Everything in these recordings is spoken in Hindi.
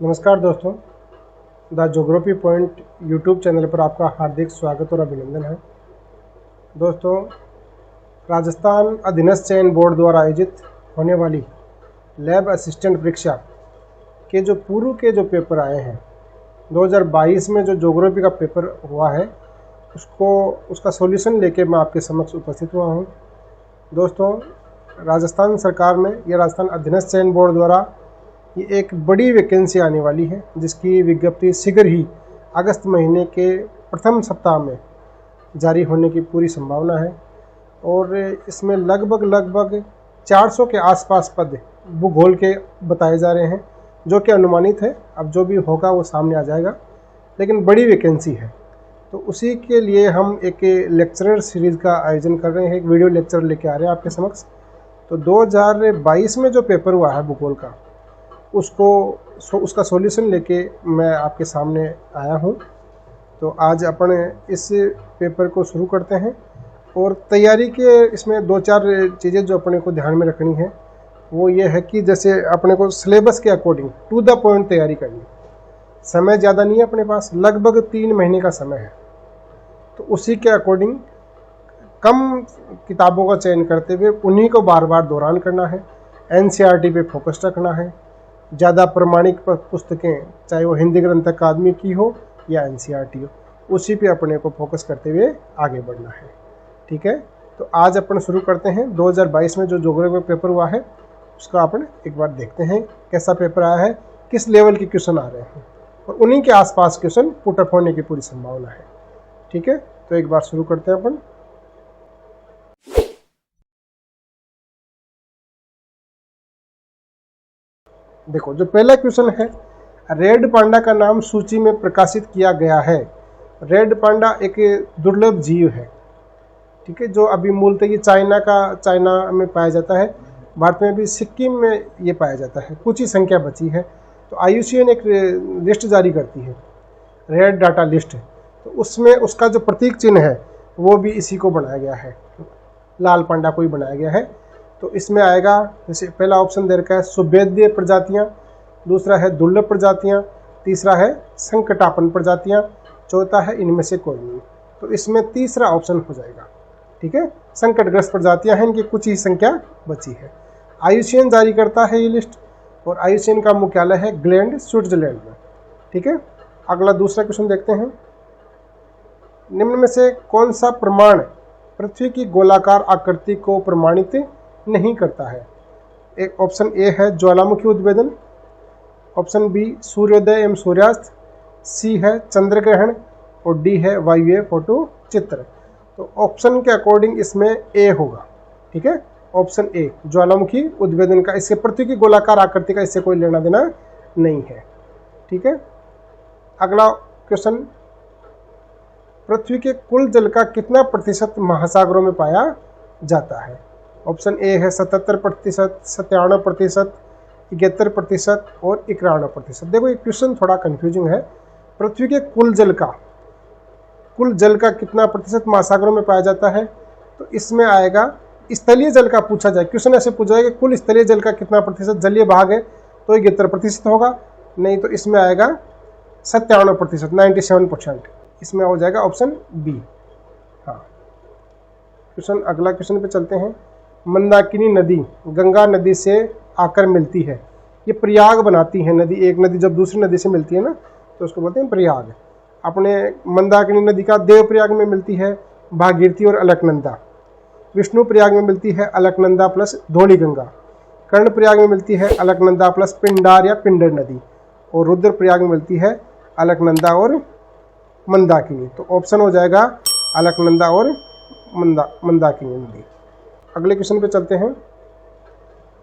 नमस्कार दोस्तों, the geography point YouTube channel पर आपका हार्दिक स्वागत और अभिनंदन है। दोस्तों, राजस्थान अधीनस्थ चयन बोर्ड द्वारा आयोजित होने वाली लैब असिस्टेंट परीक्षा के जो पूर्व के जो पेपर आए हैं 2022 में जो ज्योग्राफी का पेपर हुआ है उसका सॉल्यूशन लेके मैं आपके समक्ष उपस्थित हुआ हूँ। दोस्तों, राजस्थान सरकार में या राजस्थान अधीनस्थ चयन बोर्ड द्वारा ये एक बड़ी वैकेंसी आने वाली है, जिसकी विज्ञप्ति शीघ्र ही अगस्त महीने के प्रथम सप्ताह में जारी होने की पूरी संभावना है। और इसमें लगभग 400 के आसपास पद भूगोल के बताए जा रहे हैं, जो कि अनुमानित है। अब जो भी होगा वो सामने आ जाएगा, लेकिन बड़ी वैकेंसी है। तो उसी के लिए हम एक लेक्चरर सीरीज़ का आयोजन कर रहे हैं, एक वीडियो लेक्चर लेके आ रहे हैं आपके समक्ष। तो 2022 में जो पेपर हुआ है भूगोल का, उसका सॉल्यूशन लेके मैं आपके सामने आया हूँ। तो आज अपन इस पेपर को शुरू करते हैं। और तैयारी के इसमें 2-4 चीज़ें जो अपने को ध्यान में रखनी है वो ये है कि जैसे अपने को सिलेबस के अकॉर्डिंग टू द पॉइंट तैयारी करनी है। समय ज़्यादा नहीं है अपने पास, लगभग 3 महीने का समय है। तो उसी के अकॉर्डिंग कम किताबों का चयन करते हुए उन्हीं को बार बार दोहरान करना है। NCERT पे फोकस रखना है। ज़्यादा प्रमाणिक पुस्तकें, चाहे वो हिंदी ग्रंथ अकादमी की हो या NCERT हो, उसी पे अपने को फोकस करते हुए आगे बढ़ना है। ठीक है, तो आज अपन शुरू करते हैं। 2022 में जो ज्योग्राफी पेपर हुआ है उसका अपन एक बार देखते हैं कैसा पेपर आया है, किस लेवल के क्वेश्चन आ रहे हैं, और उन्हीं के आसपास क्वेश्चन पुटअप होने की पूरी संभावना है। ठीक है, तो एक बार शुरू करते हैं अपन। देखो, जो पहला क्वेश्चन है, रेड पांडा का नाम सूची में प्रकाशित किया गया है। रेड पांडा एक दुर्लभ जीव है, ठीक है, जो अभी मूलतः ये चाइना में पाया जाता है। भारत में भी सिक्किम में ये पाया जाता है, कुछ ही संख्या बची है। तो IUCN एक लिस्ट जारी करती है, रेड डाटा लिस्ट। तो उसमें उसका जो प्रतीक चिन्ह है वो भी इसी को बनाया गया है, लाल पांडा को ही बनाया गया है। तो इसमें आएगा, जैसे पहला ऑप्शन दे रखा है सुभेद्य प्रजातियां, दूसरा है दुर्लभ प्रजातियां, तीसरा है संकटापन प्रजातियां, चौथा है इनमें से कोई नहीं। तो इसमें तीसरा ऑप्शन हो जाएगा। ठीक है, संकटग्रस्त प्रजातियां हैं, इनकी कुछ ही संख्या बची है। IUCN जारी करता है ये लिस्ट, और IUCN का मुख्यालय है ग्लैंड, स्विट्जरलैंड में। ठीक है, अगला दूसरा क्वेश्चन देखते हैं। निम्न में से कौन सा प्रमाण पृथ्वी की गोलाकार आकृति को प्रमाणित नहीं करता है? एक ऑप्शन ए है ज्वालामुखी उद्भेदन, ऑप्शन बी सूर्योदय एवं सूर्यास्त, सी है चंद्र ग्रहण, और डी है वायुव्य फोटो चित्र। तो ऑप्शन के अकॉर्डिंग इसमें ए होगा। ठीक है, ऑप्शन ए ज्वालामुखी उद्भेदन का, इससे पृथ्वी की गोलाकार आकृति का इससे कोई लेना देना नहीं है। ठीक है, अगला क्वेश्चन, पृथ्वी के कुल जल का कितना प्रतिशत महासागरों में पाया जाता है? ऑप्शन ए है 77%, 97%, 71% और 91%। देखो, ये क्वेश्चन थोड़ा कंफ्यूजिंग है। पृथ्वी के कुल जल का कितना प्रतिशत महासागरों में पाया जाता है? तो इसमें आएगा स्थलीय जल का पूछा जाए। क्वेश्चन ऐसे पूछा जाए कि कुल स्थलीय जल का कितना प्रतिशत जलीय भाग है, तो 71% होगा। नहीं तो इसमें आएगा 97%, 97%। इसमें हो जाएगा ऑप्शन बी। हाँ, अगला क्वेश्चन पे चलते हैं। मंदाकिनी नदी गंगा नदी से आकर मिलती है, ये प्रयाग बनाती है नदी। एक नदी जब दूसरी नदी से मिलती है ना, तो उसको बोलते हैं प्रयाग। अपने मंदाकिनी नदी का देव प्रयाग में मिलती है भागीरथी और अलकनंदा, विष्णु प्रयाग में मिलती है अलकनंदा प्लस धौली गंगा, कर्ण प्रयाग में मिलती है अलकनंदा प्लस पिंडार या पिंडर नदी, और रुद्र प्रयाग में मिलती है अलकनंदा और मंदाकिनी। तो ऑप्शन हो जाएगा अलकनंदा और मंदाकिनी नदी। अगले क्वेश्चन पे चलते हैं।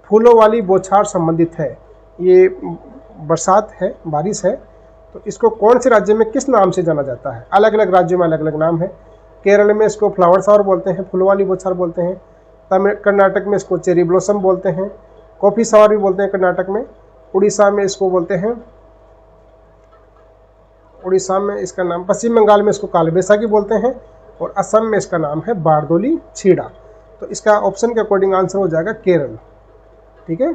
फूलों वाली बौछार संबंधित है, ये बरसात है, बारिश है। तो इसको कौन से राज्य में किस नाम से जाना जाता है? अलग अलग राज्यों में अलग अलग नाम है। केरल में इसको फ्लावर शावर बोलते हैं, फूलों वाली बौछार बोलते हैं। कर्नाटक में इसको चेरी ब्लॉसम बोलते हैं, कॉफी शावर भी बोलते हैं कर्नाटक में। उड़ीसा में इसको बोलते हैं, उड़ीसा में इसका नाम, पश्चिम बंगाल में इसको कालबैसाखी बोलते हैं, और असम में इसका नाम है बारदोली छीड़ा। तो इसका ऑप्शन के अकॉर्डिंग आंसर हो जाएगा केरल। ठीक है,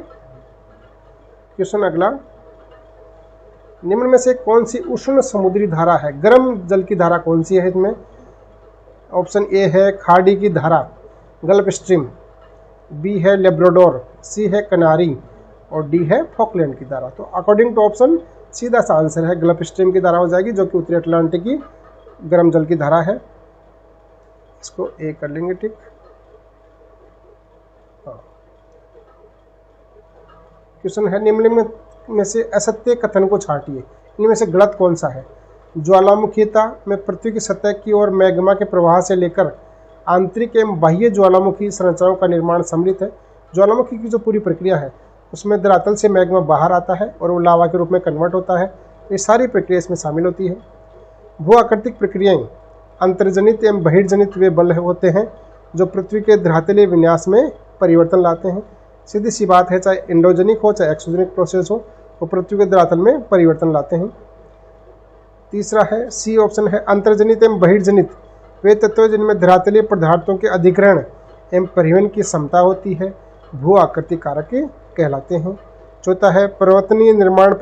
क्वेश्चन अगला, निम्न में से कौन सी उष्ण समुद्री धारा है? गर्म जल की धारा कौन सी है इसमें? ऑप्शन ए है खाड़ी की धारा गल्फ स्ट्रीम, बी है लेब्राडोर, सी है कनारी और डी है फॉकलैंड की धारा। तो अकॉर्डिंग टू ऑप्शन सीधा सा आंसर है गल्फ स्ट्रीम की धारा हो जाएगी, जो कि उत्तरी अटलांटिक की गर्म जल की धारा है। इसको ए कर लेंगे, ठीक। क्वेश्चन है निम्न में से असत्य कथन को छांटिए, इनमें से गलत कौन सा है? ज्वालामुखीता में पृथ्वी की सतह की ओर मैग्मा के प्रवाह से लेकर आंतरिक एवं बाह्य ज्वालामुखी संरचनाओं का निर्माण सम्मिलित है। ज्वालामुखी की जो पूरी प्रक्रिया है उसमें धरातल से मैग्मा बाहर आता है और वो लावा के रूप में कन्वर्ट होता है। ये सारी प्रक्रिया इसमें शामिल होती है। भू आकृतिक प्रक्रियाएं अंतर्जनित एवं बहिर्जनित वे बल होते हैं जो पृथ्वी के धरातलीय विन्यास में परिवर्तन लाते हैं। सीधी सी बात है, चाहे एंडोजेनिक हो चाहे एक्सोजेनिक प्रोसेस हो, वो पृथ्वी के धरातल में परिवर्तन लाते हैं। तीसरा है सी ऑप्शन है अंतर्जनित एवं बहिर्जनित वे तत्व जिनमें धरातलीय पदार्थों के अधिग्रहण एवं परिवहन की क्षमता होती है, भू आकृतिक कारक कहलाते हैं। चौथा है पर्वत निर्माण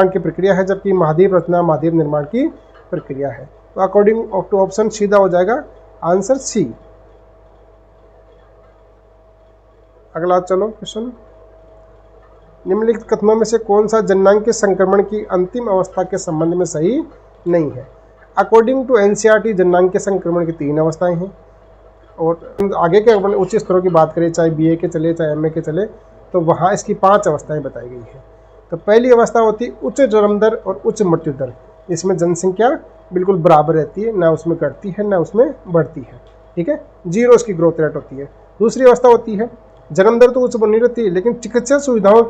की प्रक्रिया है, जबकि महाद्वीप रचना महाद्वीप निर्माण की प्रक्रिया है। तो अकॉर्डिंग टू ऑप्शन सीधा हो जाएगा आंसर सी। अगला चलो क्वेश्चन, निम्नलिखित कथनों में से कौन सा जननांग के संक्रमण की अंतिम अवस्था के संबंध में सही नहीं है? अकॉर्डिंग टू एनसीईआरटी जननांग के संक्रमण की 3 अवस्थाएं हैं, और आगे के अपने उच्च स्तरों की बात करें, चाहे बीए के चले चाहे एमए के चले, तो वहाँ इसकी 5 अवस्थाएं बताई गई हैं। तो पहली अवस्था होती है उच्च जन्म दर और उच्च मृत्यु दर, इसमें जनसंख्या बिल्कुल बराबर रहती है, ना उसमें घटती है ना उसमें बढ़ती है, ठीक है, 0 इसकी ग्रोथ रेट होती है। दूसरी अवस्था होती है जन्म दर तो उच्च बनी रहती है, लेकिन चिकित्सा सुविधाओं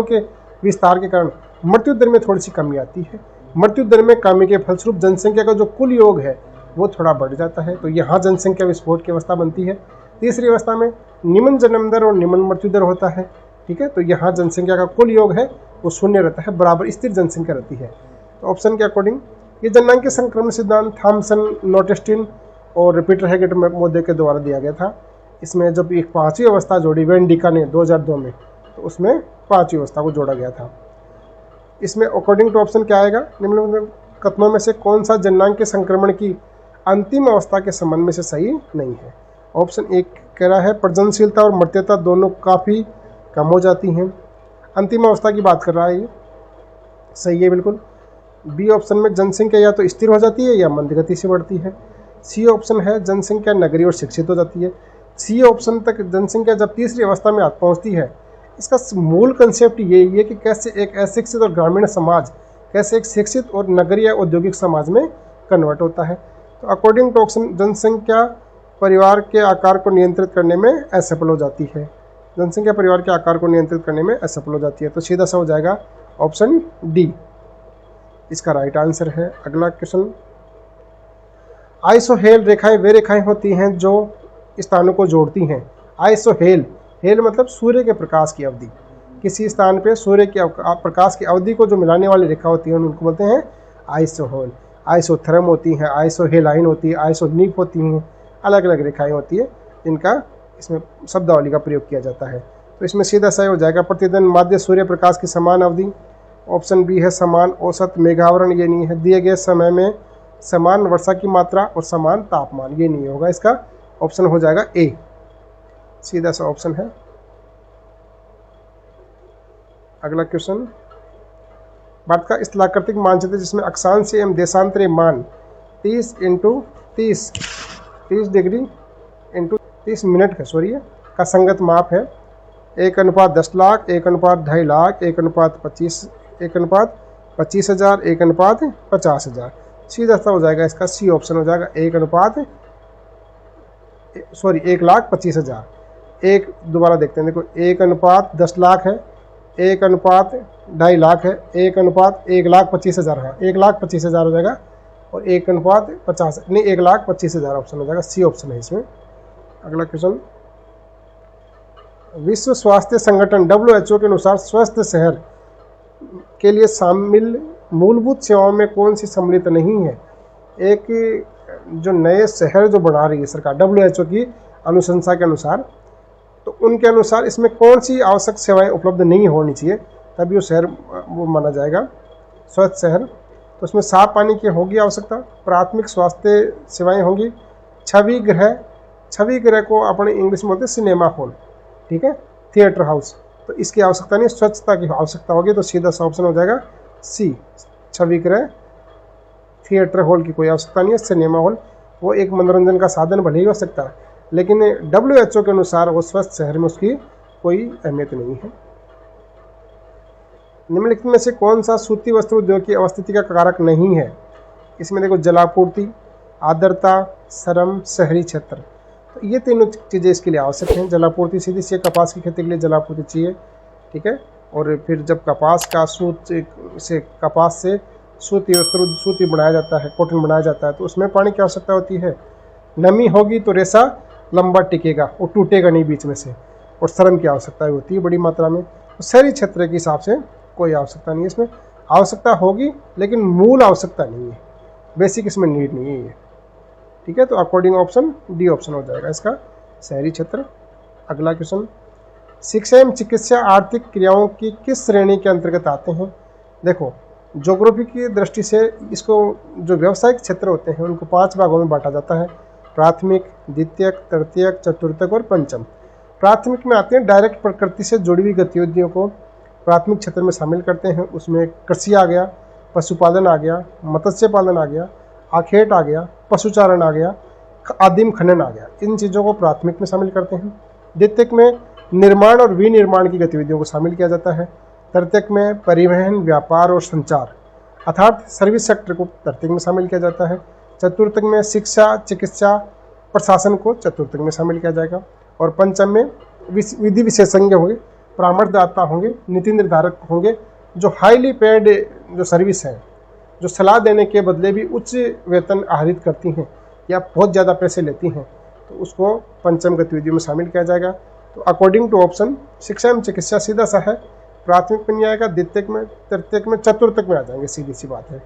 के विस्तार के कारण मृत्यु दर में थोड़ी सी कमी आती है। मृत्यु दर में कमी के फलस्वरूप जनसंख्या का जो कुल योग है वो थोड़ा बढ़ जाता है, तो यहाँ जनसंख्या विस्फोट की अवस्था बनती है। तीसरी अवस्था में निम्न जन्म दर और निम्न मृत्यु दर होता है, ठीक है, तो यहाँ जनसंख्या का कुल योग है वो शून्य रहता है, बराबर स्थिर जनसंख्या रहती है। तो ऑप्शन के अकॉर्डिंग ये जननांग के संक्रमण सिद्धांत थॉमसन, नोटेस्टिन और रिपीटर हैगेट मोदे के द्वारा दिया गया था। इसमें जब एक 5वीं अवस्था जोड़ी वेंडिका ने 2002 में, तो उसमें 5वीं अवस्था को जोड़ा गया था। इसमें अकॉर्डिंग टू ऑप्शन क्या आएगा? निम्नलिखित कथनों में से कौन सा जननांग के संक्रमण की अंतिम अवस्था के संबंध में से सही नहीं है? ऑप्शन ए कह रहा है प्रजननशीलता और मृत्यता दोनों काफ़ी कम हो जाती हैं, अंतिम अवस्था की बात कर रहा है, ये सही है बिल्कुल। बी ऑप्शन में जनसंख्या या तो स्थिर हो जाती है या मंद गति से बढ़ती है। सी ऑप्शन है जनसंख्या नगरीय और शिक्षित हो जाती है। सी ऑप्शन तक जनसंख्या जब तीसरी अवस्था में पहुंचती है, इसका मूल कंसेप्ट यही है कि कैसे एक अशिक्षित और ग्रामीण समाज कैसे एक शिक्षित और नगरीय औद्योगिक समाज में कन्वर्ट होता है। तो अकॉर्डिंग टू ऑप्शन जनसंख्या परिवार के आकार को नियंत्रित करने में असफल हो जाती है, जनसंख्या परिवार के आकार को नियंत्रित करने में असफल हो जाती है। तो सीधा सा हो जाएगा ऑप्शन डी, इसका राइट आंसर है। अगला क्वेश्चन, आइसोहेल रेखाएं वे रेखाएं होती हैं जो स्थानों को जोड़ती हैं। आइसोहेल, हेल मतलब सूर्य के प्रकाश की अवधि, किसी स्थान पे सूर्य के प्रकाश की अवधि को जो मिलाने वाली रेखा होती है उनको बोलते हैं आइसोहेल। आइसोथर्म होती हैं, आइसोहेलाइन होती है, आइसोनीप होती हैं, अलग अलग रेखाएं होती है जिनका इसमें शब्दावली का प्रयोग किया जाता है। तो इसमें सीधा सही हो जाएगा प्रतिदिन माध्य सूर्य प्रकाश की समान अवधि। ऑप्शन बी है समान औसत मेघावरण, ये नहीं है। दिए गए समय में समान वर्षा की मात्रा और समान तापमान, ये नहीं होगा, इसका ऑप्शन हो जाएगा ए, सीधा सा ऑप्शन है। अगला क्वेश्चन, भारत का स्थलाकृतिक मानचित्र जिसमें अक्षांश एवं देशांतरीय मान 30 × 30 डिग्री × 30 मिनट का का संगत माप है। 1:10 लाख, 1:2.5 लाख, 1:25, 1:25,000, 1:50,000, सीधा सा हो जाएगा इसका सी ऑप्शन हो जाएगा। 1,25,000। एक दोबारा देखते हैं, देखो 1:10 लाख है, 1:2.5 लाख है, 1:1,25,000 है, 1,25,000 हो जाएगा, और 1:50 नहीं 1,25,000 ऑप्शन हो जाएगा, सी ऑप्शन है इसमें। अगला क्वेश्चन, विश्व स्वास्थ्य संगठन WHO के अनुसार स्वस्थ शहर के लिए शामिल मूलभूत सेवाओं में कौन सी सम्मिलित नहीं है? एक जो नए शहर जो बढ़ा रही है सरकार WHO की अनुशंसा के अनुसार, तो उनके अनुसार इसमें कौन सी आवश्यक सेवाएं उपलब्ध नहीं होनी चाहिए? तभी वो शहर वो माना जाएगा स्वच्छ शहर। तो उसमें साफ पानी की होगी आवश्यकता, प्राथमिक स्वास्थ्य सेवाएं होंगी, छवि गृह को अपने इंग्लिश में बोलते हैं सिनेमा हॉल, ठीक है, थिएटर हाउस। तो इसकी आवश्यकता नहीं, स्वच्छता की आवश्यकता होगी। तो सीधा सा ऑप्शन हो जाएगा सी, छवि गृह, थिएटर हॉल की कोई आवश्यकता नहीं है। सिनेमा हॉल वो एक मनोरंजन का साधन भले ही हो सकता है, लेकिन WHO के अनुसार वो स्वस्थ शहर में उसकी कोई अहमियत नहीं है। निम्नलिखित में से कौन सा सूती वस्त्र उद्योग की अवस्थिति का कारक नहीं है? इसमें देखो जलापूर्ति, आर्द्रता, श्रम, शहरी क्षेत्र। तो ये तीनों चीज़ें इसके लिए आवश्यक हैं। जलापूर्ति सीधी सी कपास की खेती के लिए जलापूर्ति चाहिए, ठीक है। और फिर जब कपास से सूती बनाया जाता है, कॉटन बनाया जाता है, तो उसमें पानी की आवश्यकता होती है। नमी होगी तो रेशा लंबा टिकेगा, वो टूटेगा नहीं बीच में से। और श्रम की आवश्यकता होती है बड़ी मात्रा में। तो शहरी क्षेत्र के हिसाब से कोई आवश्यकता नहीं है। इसमें आवश्यकता होगी लेकिन मूल आवश्यकता नहीं है, बेसिक इसमें नीड नहीं है ये, ठीक है। तो अकॉर्डिंग ऑप्शन डी ऑप्शन हो जाएगा इसका, शहरी क्षेत्र। अगला क्वेश्चन, शिक्षा एवं चिकित्सा आर्थिक क्रियाओं की किस श्रेणी के अंतर्गत आते हैं? देखो ज्योग्राफी की दृष्टि से इसको जो व्यावसायिक क्षेत्र होते हैं उनको 5 भागों में बांटा जाता है, प्राथमिक, द्वितीयक, तृतीयक, चतुर्थक और पंचम। प्राथमिक में आते हैं डायरेक्ट प्रकृति से जुड़ी हुई गतिविधियों को प्राथमिक क्षेत्र में शामिल करते हैं। उसमें कृषि आ गया, पशुपालन आ गया, मत्स्य पालन आ गया, आखेट आ गया, पशुचारण आ गया, आदिम खनन आ गया। इन चीज़ों को प्राथमिक में शामिल करते हैं। द्वितीयक में निर्माण और विनिर्माण की गतिविधियों को शामिल किया जाता है। तृतीयक में परिवहन, व्यापार और संचार अर्थात सर्विस सेक्टर को तृतीयक में शामिल किया जाता है। चतुर्थक में शिक्षा, चिकित्सा, प्रशासन को चतुर्थक में शामिल किया जाएगा। और पंचम में विधि विशेषज्ञ होंगे, परामर्शदाता होंगे, नीति निर्धारक होंगे, जो हाईली पेड जो सर्विस है, जो सलाह देने के बदले भी उच्च वेतन आहरित करती हैं या बहुत ज़्यादा पैसे लेती हैं, तो उसको पंचम गतिविधियों में शामिल किया जाएगा। तो अकॉर्डिंग टू ऑप्शन शिक्षा एवं चिकित्सा सीधा सा है, प्राथमिक में नहीं आएगा, द्वितीयक में, तृतीयक में, चतुर्थक में आ जाएंगे, सीधी सी बात है,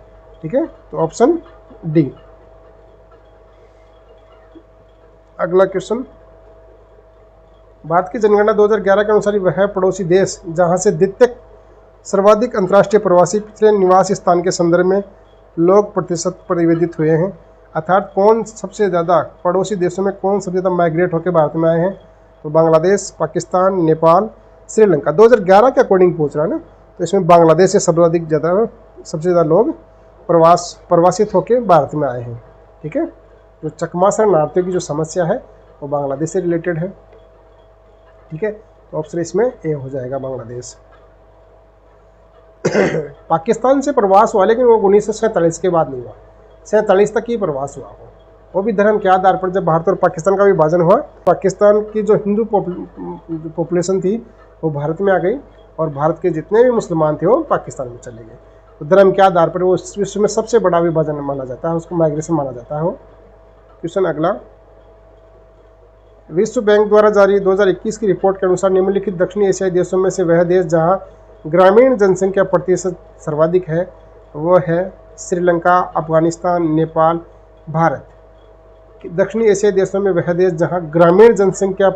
ठीक है। तो ऑप्शन डी। अगला क्वेश्चन, भारत की जनगणना 2011 के अनुसार वह पड़ोसी देश जहां से द्वितीयक सर्वाधिक अंतर्राष्ट्रीय प्रवासी पिछले निवास स्थान के संदर्भ में लोग प्रतिशत प्रतिवेदित हुए हैं, अर्थात कौन सबसे ज़्यादा पड़ोसी देशों में कौन सबसे ज़्यादा माइग्रेट होकर भारत में आए हैं? तो बांग्लादेश, पाकिस्तान, नेपाल, श्रीलंका। 2011 के अकॉर्डिंग पूछ रहा है ना, तो इसमें बांग्लादेश से सबसे ज़्यादा लोग प्रवासित होकर भारत में आए हैं, ठीक है। जो चकमा शरणार्थियों की जो समस्या है वो बांग्लादेश से रिलेटेड है, ठीक है। तो ऑप्शन इसमें ए हो जाएगा, बांग्लादेश। पाकिस्तान से प्रवास हुआ, लेकिन वो 1947 के बाद नहीं हुआ, 47 तक ही प्रवास हुआ वो भी धर्म के आधार पर। जब भारत और पाकिस्तान का विभाजन हुआ, पाकिस्तान की जो हिंदू पॉपुलेशन थी वो भारत में आ गई और भारत के जितने भी मुसलमान थे वो पाकिस्तान में चले गए। तो धर्म के आधार पर वो विश्व में सबसे बड़ा विभाजन माना जाता है, उसको माइग्रेशन माना जाता है वो। क्वेश्चन अगला, विश्व बैंक द्वारा जारी 2021 की रिपोर्ट के अनुसार निम्नलिखित दक्षिणी एशियाई देशों में से वह देश जहां ग्रामीण जनसंख्या प्रतिशत सर्वाधिक है वो है श्रीलंका, अफगानिस्तान, नेपाल, भारत। दक्षिणी एशियाई देशों में वह देश जहां ग्रामीण जनसंख्या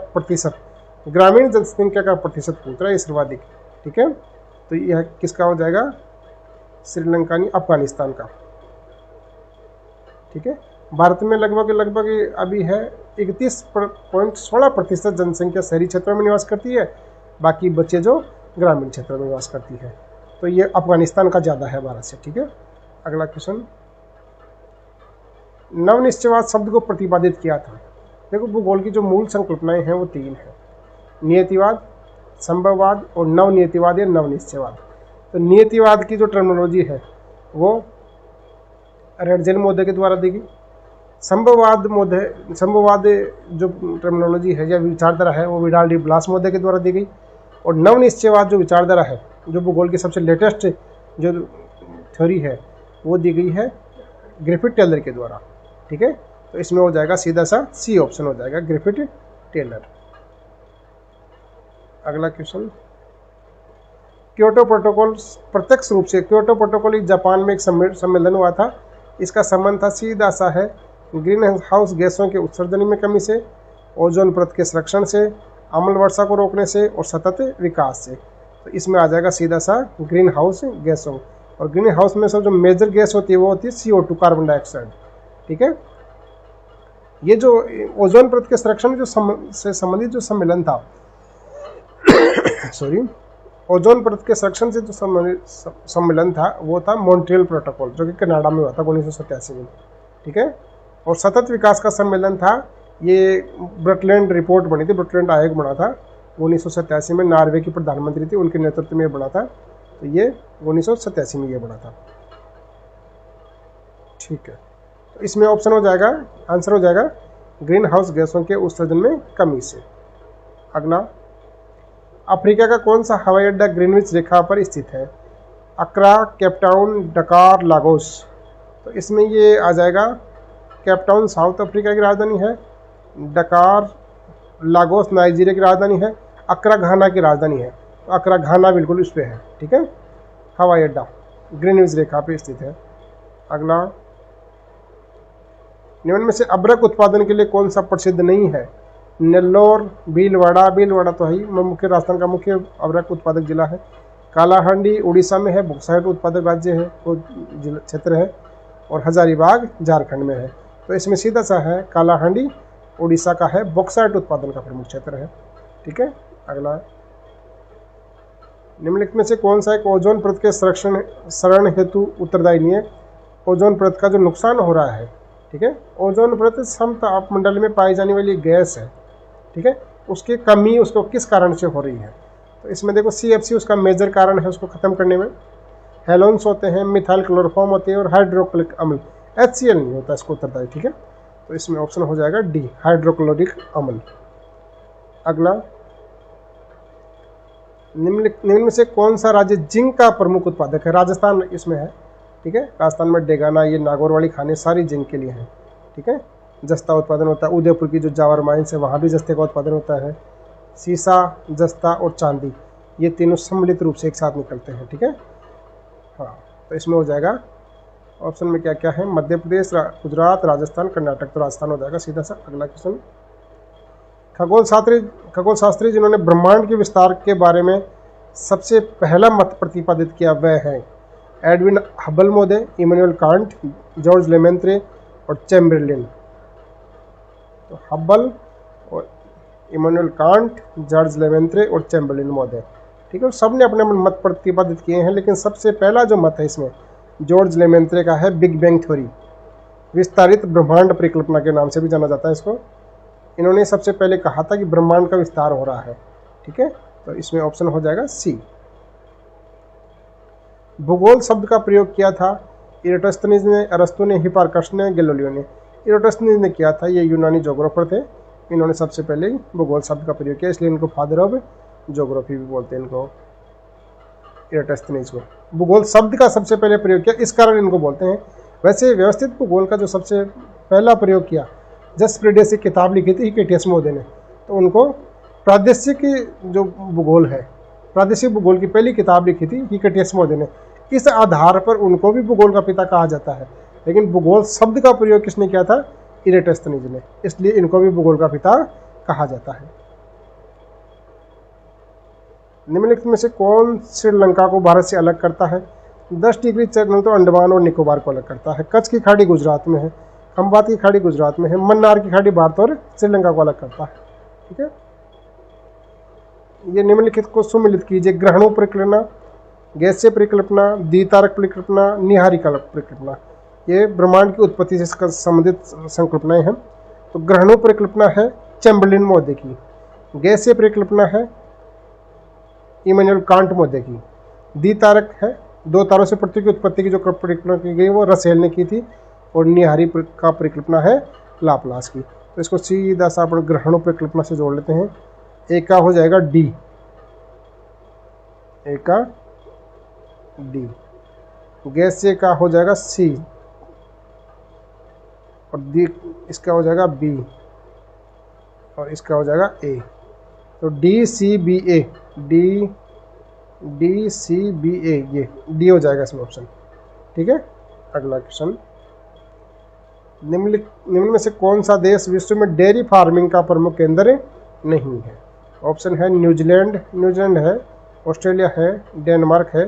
का प्रतिशत पूछ रहा है सर्वाधिक, ठीक है। तो यह किसका हो जाएगा? श्रीलंका नहीं, अफगानिस्तान का, ठीक है। भारत में लगभग अभी है 31.16% जनसंख्या शहरी क्षेत्रों में निवास करती है, बाकी बच्चे जो ग्रामीण क्षेत्रों में निवास करती है। तो ये अफगानिस्तान का ज़्यादा है भारत से, ठीक है। अगला क्वेश्चन, नवनिश्चयवाद शब्द को प्रतिपादित किया था। देखो भूगोल की जो मूल संकल्पनाएं हैं वो 3 हैं, नियतिवाद, संभववाद और नवनियतिवाद या नवनिश्चयवाद। तो नियतिवाद की जो टर्मिनोलॉजी है वो रेडजेल महोदय के द्वारा दी गई। संभववाद जो टर्मिनोलॉजी है या विचारधारा है वो विडाल डी ब्लास महोदय के द्वारा दी गई। और नवनिश्चयवाद जो विचारधारा है, जो भूगोल की सबसे लेटेस्ट जो थ्योरी है वो दी गई है ग्रिफिथ टेलर के द्वारा, ठीक है। तो इसमें हो जाएगा सीधा सा सी ऑप्शन हो जाएगा, ग्रिफिथ टेलर। अगला क्वेश्चन, क्योटो प्रोटोकॉल प्रत्यक्ष रूप से, क्योटो प्रोटोकॉल जापान में एक सम्मेलन हुआ था, इसका संबंध था सीधा सा है ग्रीन हाउस गैसों के उत्सर्जन में कमी से, ओजोन परत के संरक्षण से, अम्ल वर्षा को रोकने से और सतत विकास से। तो इसमें आ जाएगा सीधा सा ग्रीन हाउस गैसों। और ग्रीन हाउस में सब जो मेजर गैस होती है वो होती है CO2, कार्बन डाइऑक्साइड। ठीक है, ये जो ओजोन परत के संरक्षण से संबंधित जो सम्मेलन था सॉरी, ओजोन परत के संरक्षण से जो सम्मेलन था वो था मॉन्ट्रियल प्रोटोकॉल, जो कि कनाडा में हुआ था 1987 में। ठीक है, और सतत विकास का सम्मेलन था, ये ब्रटलैंड रिपोर्ट बनी थी, ब्रटलैंड आयोग बना था 1987 में, नॉर्वे की प्रधानमंत्री थी, उनके नेतृत्व में बना था। तो ये 1987 में ये बना था। ठीक है, तो इसमें ऑप्शन हो जाएगा, आंसर हो जाएगा ग्रीन हाउस गैसों के उत्सर्जन में कमी से। अगला, अफ्रीका का कौन सा हवाई अड्डा ग्रीनविच रेखा पर स्थित है? अक्रा, केपटाउन, डकार, लागोस। तो इसमें ये आ जाएगा, केपटाउन साउथ अफ्रीका की राजधानी है, डकार लागोस नाइजीरिया की राजधानी है, अक्रा घाना की राजधानी है। तो अक्रा घाना बिल्कुल इस पे है। ठीक है, हवाई अड्डा ग्रीनविच रेखा पे स्थित है। अगला, निम्न में से अबरक उत्पादन के लिए कौन सा प्रसिद्ध नहीं है? नेल्लोर, भीलवाड़ा, भीलवाड़ा तो है मुख्य राजस्थान का मुख्य अबरक उत्पादक जिला है। कालाहांडी उड़ीसा में है, बॉक्साइट उत्पादक राज्य है, वो जिला क्षेत्र है। और हजारीबाग झारखंड में है। तो इसमें सीधा सा है, कालाहांडी उड़ीसा का है, बॉक्साइट उत्पादन का प्रमुख क्षेत्र है। ठीक है, अगला, निम्नलिखित में से कौन सा एक ओजोन परत के संरक्षण हेतु उत्तरदायी नहीं है? ओजोन परत का जो नुकसान हो रहा है, ठीक है, ओजोन परत समतापमंडल में पाई जाने वाली गैस है, ठीक है, उसकी कमी उसको किस कारण से हो रही है? तो इसमें देखो CFC उसका मेजर कारण है उसको खत्म करने में। हेलोन्स होते हैं, मिथाइल क्लोरोफॉर्म होते हैं, और हाइड्रोक्लोरिक अम्ल, HCl नहीं होता इसको उत्तरदायी। ठीक है, तो इसमें ऑप्शन हो जाएगा डी, हाइड्रोक्लोरिक अम्ल। अगला, निम्न में से कौन सा राज्य जिंक का प्रमुख उत्पादक है? राजस्थान इसमें है। ठीक है, राजस्थान में डेगाना, ये नागौर वाली खाने सारी जिंक के लिए हैं। ठीक है, जस्ता उत्पादन होता है, उदयपुर की जो जावर माइंस है वहाँ भी जस्ते का उत्पादन होता है। सीसा, जस्ता और चांदी, ये तीनों सम्मिलित रूप से एक साथ निकलते हैं। ठीक है, हाँ, तो इसमें हो जाएगा ऑप्शन में क्या क्या है? मध्य प्रदेश, गुजरात, राजस्थान, कर्नाटक। तो राजस्थान हो जाएगा सीधा सा। अगला क्वेश्चन, खगोल शास्त्री जिन्होंने ब्रह्मांड के विस्तार के बारे में सबसे पहला मत प्रतिपादित किया वह है एडविन हबल महोदय, इमैनुअल कांट, जॉर्ज लेमेंत्रे और चैम्बरलिन। तो हबल और इमैनुअल कांट, जॉर्ज लेमेंत्रे और चैम्बरलिन महोदय। ठीक है, सब ने अपने मत प्रतिपादित किए हैं, लेकिन सबसे पहला जो मत है इसमें जॉर्ज लेमेंत्रे का है, बिग बैंग थ्योरी, विस्तारित ब्रह्मांड परिकल्पना के नाम से भी जाना जाता है इसको। इन्होंने सबसे पहले कहा था कि ब्रह्मांड का विस्तार हो रहा है। ठीक है, तो इसमें ऑप्शन हो जाएगा सी। भूगोल शब्द का प्रयोग किया था इराटोस्थेनीज ने, अरस्तु ने, हिपार्कस ने, गैलीलियो ने। इराटोस्थेनीज ने किया था, ये यूनानी ज्योग्राफर थे, इन्होंने सबसे पहले भूगोल शब्द का प्रयोग किया, इसलिए इनको फादर ऑफ ज्योग्राफी भी बोलते हैं इनको, इराटोस्थेनीज को। भूगोल शब्द का सबसे पहले प्रयोग किया, इस कारण इनको बोलते हैं। वैसे व्यवस्थित भूगोल का जो सबसे पहला प्रयोग किया, जस्ट प्रादेशिक किताब लिखी थी हिकेटियस महोदय ने, तो उनको प्रादेशिक जो भूगोल है, प्रादेशिक भूगोल की पहली किताब लिखी थी हिकेटियस महोदय ने। इस आधार पर उनको भी भूगोल का पिता कहा जाता है। लेकिन भूगोल शब्द का प्रयोग किसने किया था? इराटोस्थेनीज ने, इसलिए इनको भी भूगोल का पिता कहा जाता है। निम्नलिखित में से कौन श्रीलंका को भारत से अलग करता है? 10 डिग्री चैनल तो अंडमान और निकोबार को अलग करता है, कच्छ की खाड़ी गुजरात में है, खंबात की खाड़ी गुजरात में है, मन्नार की खाड़ी भारत और श्रीलंका को अलग करता है। ठीक है, ये निम्नलिखित को सुमिलित कीजिए। ग्रहणों परिकल्पना, गैसीय परिकल्पना, द्वितारक परिकल्पना, निहारिका परिकल्पना। ये ब्रह्मांड की उत्पत्ति से संबंधित संकल्पनाएं हैं। तो ग्रहणों परिकल्पना है चैम्बरलिन महोदय की, गैसीय परिकल्पना है इमैनुअल कांट महोदय की, द्वितारक है, 2 तारों से पृथ्वी की उत्पत्ति की जो परिकल्पना की गई वो रसेल ने की थी, और निहारी का परिकल्पना है लाप्लास की। तो इसको सीधा सा अपन ग्रहणों परिकल्पना से जोड़ लेते हैं। एक का हो जाएगा डी, एक का डी, गैसीय का हो जाएगा सी, और इसका हो जाएगा बी, और इसका हो जाएगा ए। तो DCBA, DCBA, ये डी हो जाएगा इसमें ऑप्शन। ठीक है, अगला क्वेश्चन, निम्न में से कौन सा देश विश्व में डेयरी फार्मिंग का प्रमुख केंद्र नहीं है? ऑप्शन है न्यूजीलैंड, न्यूजीलैंड है, ऑस्ट्रेलिया है, डेनमार्क है,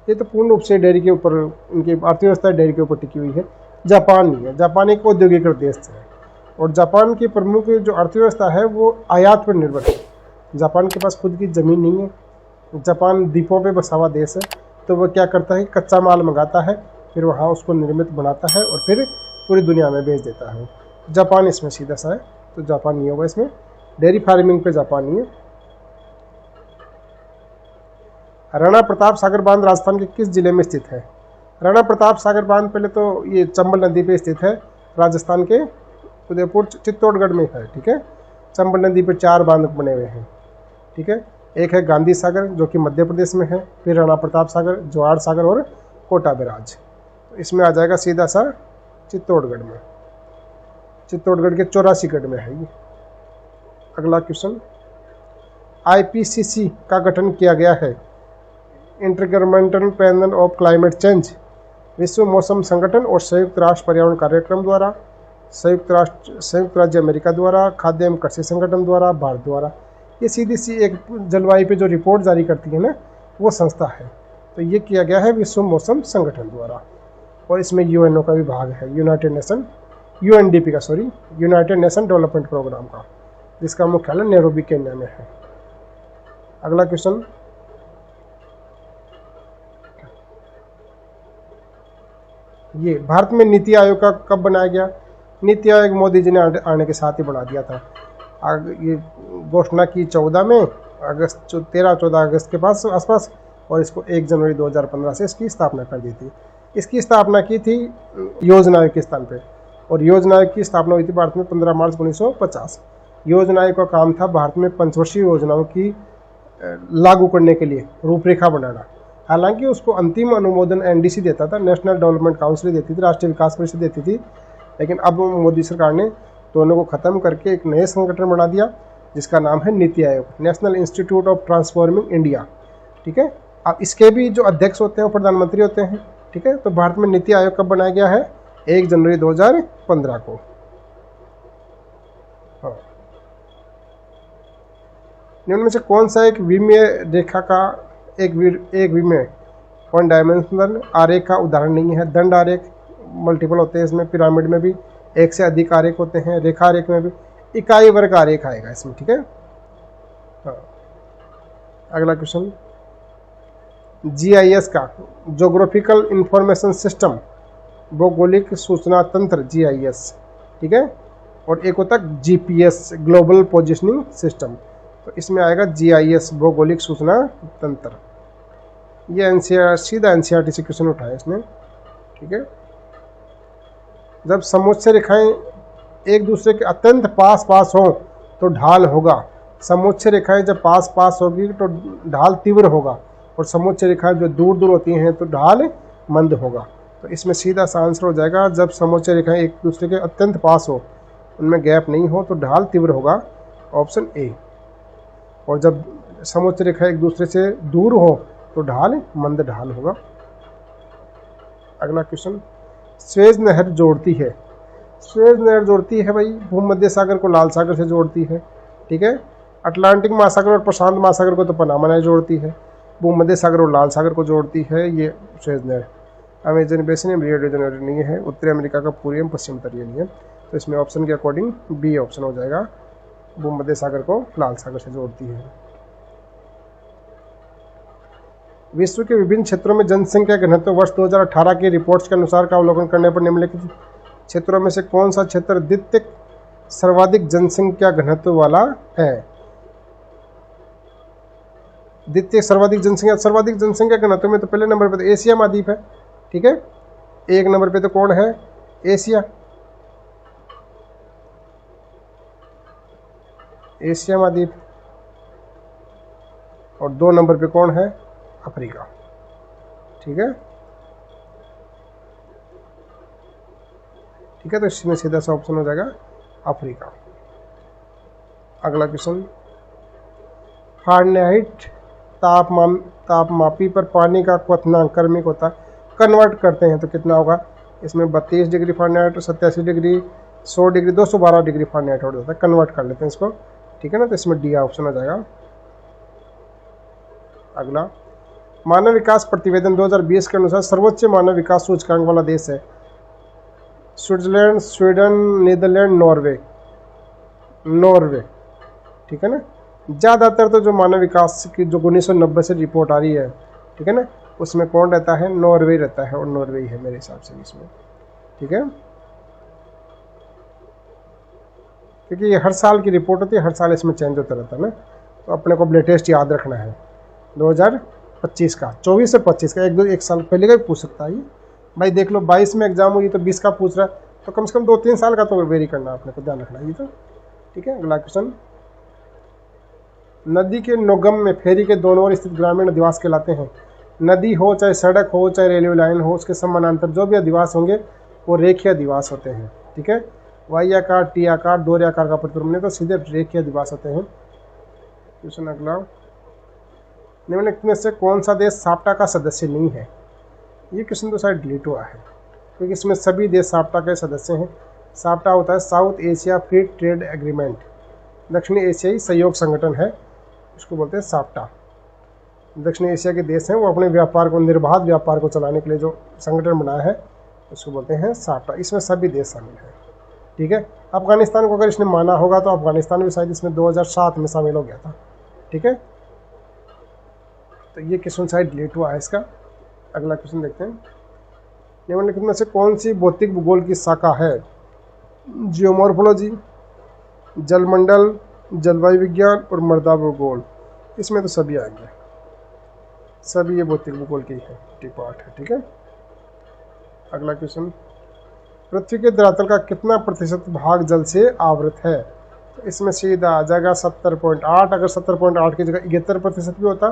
ये तो पूर्ण रूप से डेयरी के ऊपर, उनकी अर्थव्यवस्था डेयरी के ऊपर टिकी हुई है। जापान नहीं है, जापान एक औद्योगिकृत देश है और जापान की प्रमुख जो अर्थव्यवस्था है वो आयात पर निर्भर है। जापान के पास खुद की ज़मीन नहीं है, जापान द्वीपों पे बसा हुआ देश है, तो वह क्या करता है, कच्चा माल मंगाता है, फिर वहाँ उसको निर्मित बनाता है और फिर पूरी दुनिया में बेच देता है। जापान इसमें सीधा सा है, तो जापान नहीं होगा इसमें। डेयरी फार्मिंग पे जापान नहीं है। राणा प्रताप सागर बांध राजस्थान के किस जिले में स्थित है? राणा प्रताप सागर बांध पहले तो ये चंबल नदी पे स्थित है, राजस्थान के उदयपुर चित्तौड़गढ़ में है। ठीक है, चंबल नदी पे 4 बांध बने हुए हैं। ठीक है, एक है गांधी सागर जो कि मध्य प्रदेश में है, फिर राणा प्रताप सागर, जवाहर सागर और कोटा बैराज। तो इसमें आ जाएगा सीधा सा चित्तौड़गढ़ में, चित्तौड़गढ़ के 84गढ़ में है ये। अगला क्वेश्चन, IPCC का गठन किया गया है, intergovernmental panel of climate change, विश्व मौसम संगठन और संयुक्त राष्ट्र पर्यावरण कार्यक्रम द्वारा, संयुक्त राज्य अमेरिका द्वारा, खाद्य एवं कृषि संगठन द्वारा, भारत द्वारा। ये सीधी सी एक जलवायु पे जो रिपोर्ट जारी करती है ना, वो संस्था है। तो ये किया गया है विश्व मौसम संगठन द्वारा और इसमें UNO का भी भाग है, यूनाइटेड नेशन UNDP का, sorry, united nation development programme का, जिसका मुख्यालय नैरोबी केन्या में है। अगला क्वेश्चन, ये भारत में नीति आयोग का कब बनाया गया? नीति आयोग मोदी जी ने आने के साथ ही बना दिया था। ये घोषणा की 14 में अगस्त 13-14 अगस्त के आसपास, और इसको 1 जनवरी 2015 से इसकी स्थापना कर दी थी। इसकी स्थापना की थी योजना आयोग के स्थान पे, और योजना आयोग की स्थापना हुई थी भारत में 15 मार्च 1950। योजना आयोग का काम था भारत में पंचवर्षीय योजनाओं की लागू करने के लिए रूपरेखा बनाना। हालांकि उसको अंतिम अनुमोदन NDC देता था, नेशनल डेवलपमेंट काउंसिल देती थी, राष्ट्रीय विकास परिषद देती थी। लेकिन अब मोदी सरकार ने दोनों को ख़त्म करके एक नए संगठन बना दिया जिसका नाम है NITI Aayog, national institute of transforming India. ठीक है, अब इसके भी जो अध्यक्ष होते हैं वो प्रधानमंत्री होते हैं। ठीक है, तो भारत में नीति आयोग कब बनाया गया है? 1 जनवरी 2015 को। हाँ, निम्न में से कौन सा एक विमीय रेखा का एक विमीय 1 डायमेंशनल आरेख का उदाहरण नहीं है? दंड आरेख मल्टीपल होते हैं इसमें, पिरामिड में भी एक से अधिक आरेख होते हैं, रेखा आरेख में भी इकाई वर्ग आरेख आएगा इसमें। ठीक है, हाँ। अगला क्वेश्चन, GIS का, जोग्राफिकल इंफॉर्मेशन सिस्टम, भौगोलिक सूचना तंत्र, GIS। ठीक है, और एक होता है GPS, ग्लोबल पोजिशनिंग सिस्टम। तो इसमें आएगा GIS, भौगोलिक सूचना तंत्र। ये सीधा NCERT से क्वेश्चन उठाया इसने। ठीक है, जब समोच्च रेखाएं एक दूसरे के अत्यंत पास हों तो ढाल होगा। समोच्च रेखाएं जब पास होगी तो ढाल तीव्र होगा, और समोच्च रेखाएं जो दूर होती हैं तो ढाल मंद होगा। तो इसमें सीधा सा आंसर हो जाएगा, जब समोच्च रेखाएं एक दूसरे के अत्यंत पास हो, उनमें गैप नहीं हो, तो ढाल तीव्र होगा, ऑप्शन A। और जब समोच्च रेखा एक दूसरे से दूर हो तो ढाल मंद ढाल होगा। अगला क्वेश्चन, स्वेज नहर जोड़ती है, स्वेज नहर जोड़ती है भाई भूमध्य सागर को लाल सागर से जोड़ती है। ठीक है, अटलांटिक महासागर और प्रशांत महासागर को तो पनामा नहर जोड़ती है, भूमध्य सागर और लाल सागर को जोड़ती है ये स्वेज नहर। Amazon basin Rio de Janeiro नहीं है, उत्तरी अमेरिका का पूर्वी एवं पश्चिम तटीय नहीं है। तो इसमें ऑप्शन के अकॉर्डिंग B ऑप्शन हो जाएगा, भूमध्य सागर को लाल सागर से जोड़ती है। विश्व के विभिन्न क्षेत्रों में जनसंख्या घनत्व वर्ष 2018 की रिपोर्ट्स के अनुसार का अवलोकन करने पर निम्नलिखित क्षेत्रों में से कौन सा क्षेत्र द्वितीय सर्वाधिक जनसंख्या घनत्व वाला है? द्वितीय सर्वाधिक जनसंख्या घनत्व में तो पहले नंबर पे तो एशिया महाद्वीप है। ठीक है, 1 नंबर पे तो कौन है? एशिया महाद्वीप। और 2 नंबर पे कौन है? अफ्रीका। ठीक है, तो इसमें सीधा सा ऑप्शन हो जाएगा अफ्रीका। अगला क्वेश्चन, फारेनहाइट तापमापी पर पानी का क्वथनांक क्रमिक होता है, कन्वर्ट करते हैं तो कितना होगा? इसमें 32 degree Fahrenheit, 87 degree, 100 degree, 212 degree Fahrenheit हो जाता है। कन्वर्ट कर लेते हैं इसको। ठीक है ना, तो इसमें D ऑप्शन हो जाएगा। अगला, मानव विकास प्रतिवेदन 2020 के अनुसार सर्वोच्च मानव विकास सूचकांक वाला देश है स्विट्जरलैंड, स्वीडन, नीदरलैंड, नॉर्वे। ठीक है ना। ज़्यादातर तो जो मानव विकास की जो 1990 से रिपोर्ट आ रही है, ठीक है ना, उसमें कौन रहता है? नॉर्वे रहता है, और नॉर्वे ही है मेरे हिसाब से इसमें। ठीक है, क्योंकि ये हर साल की रिपोर्ट होती है, हर साल इसमें चेंज होता रहता है ना, तो अपने को लेटेस्ट याद रखना है 2025 का, 24 से 25 का, एक साल पहले का भी पूछ सकता है ये भाई। देख लो 22 में एग्जाम हुई तो 20 का पूछ रहा है, तो कम से कम 2-3 साल का तो वेरी करना अपने को, ध्यान रखना ये तो। ठीक है, अगला क्वेश्चन, नदी के नोगम में फेरी के दोनों ओर स्थित ग्रामीण अधिवास कहलाते हैं। नदी हो, चाहे सड़क हो, चाहे रेलवे लाइन हो, उसके समानांतर जो भी अधिवास होंगे वो रेखीय अधिवास होते हैं। ठीक है, वाई आकार, टी आकार, दोहरे आकार का प्रतिरूप नहीं तो सीधे रेखीय अधिवास होते हैं। क्वेश्चन अगला, निम्नलिखित में से कौन सा देश साप्टा का सदस्य नहीं है? ये क्वेश्चन तो शायद डिलीट हुआ है, क्योंकि इसमें सभी देश साप्टा के सदस्य हैं। साप्टा होता है south Asia free trade agreement, दक्षिणी एशियाई सहयोग संगठन है, उसको बोलते हैं साप्टा। दक्षिण एशिया के देश हैं, वो अपने व्यापार को, निर्बाध व्यापार को चलाने के लिए जो संगठन बनाया है उसको बोलते हैं साप्टा। इसमें सभी देश शामिल हैं। ठीक है, अफगानिस्तान को अगर इसने माना होगा तो अफगानिस्तान भी शायद इसमें 2007 में शामिल हो गया था। ठीक है, तो ये क्वेश्चन शायद डिलीट हुआ है इसका। अगला क्वेश्चन देखते हैं, निम्नलिखित में से कौन सी भौतिक भूगोल की शाखा है? जियोमॉर्फोलॉजी, जलमंडल, जलवायु विज्ञान और मृदा भूगोल। इसमें तो सभी आएंगे, सभी ये भौतिक भूगोल की है पार्ट है। ठीक है, अगला क्वेश्चन, पृथ्वी के धरातल का कितना प्रतिशत भाग जल से आवृत है? तो इसमें सीधा आ जाएगा 70.8। अगर 70.8 की जगह 71% भी होता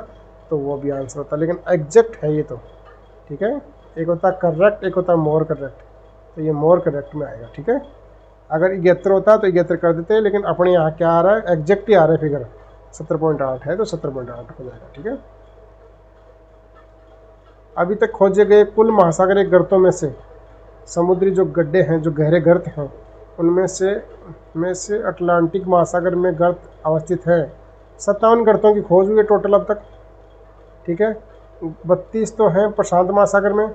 तो वो भी आंसर होता, लेकिन एग्जैक्ट है ये तो। ठीक है, एक होता है करेक्ट, एक होता है मोर करेक्ट, तो ये मोर करेक्ट में आएगा। ठीक है, अगर 71 होता तो 71 कर देते हैं, लेकिन अपने यहाँ क्या आ रहा है? एग्जैक्ट ही आ रहा है फिगर, 70.8 है तो 70.8 हो जाएगा। ठीक है, अभी तक खोजे गए कुल महासागरीय गर्तों में से समुद्री जो गड्ढे हैं, जो गहरे गर्त हैं, उनमें से अटलांटिक महासागर में गर्त अवस्थित है। 57 गर्तों की खोज हुई है टोटल अब तक। ठीक है, 32 तो हैं प्रशांत महासागर में,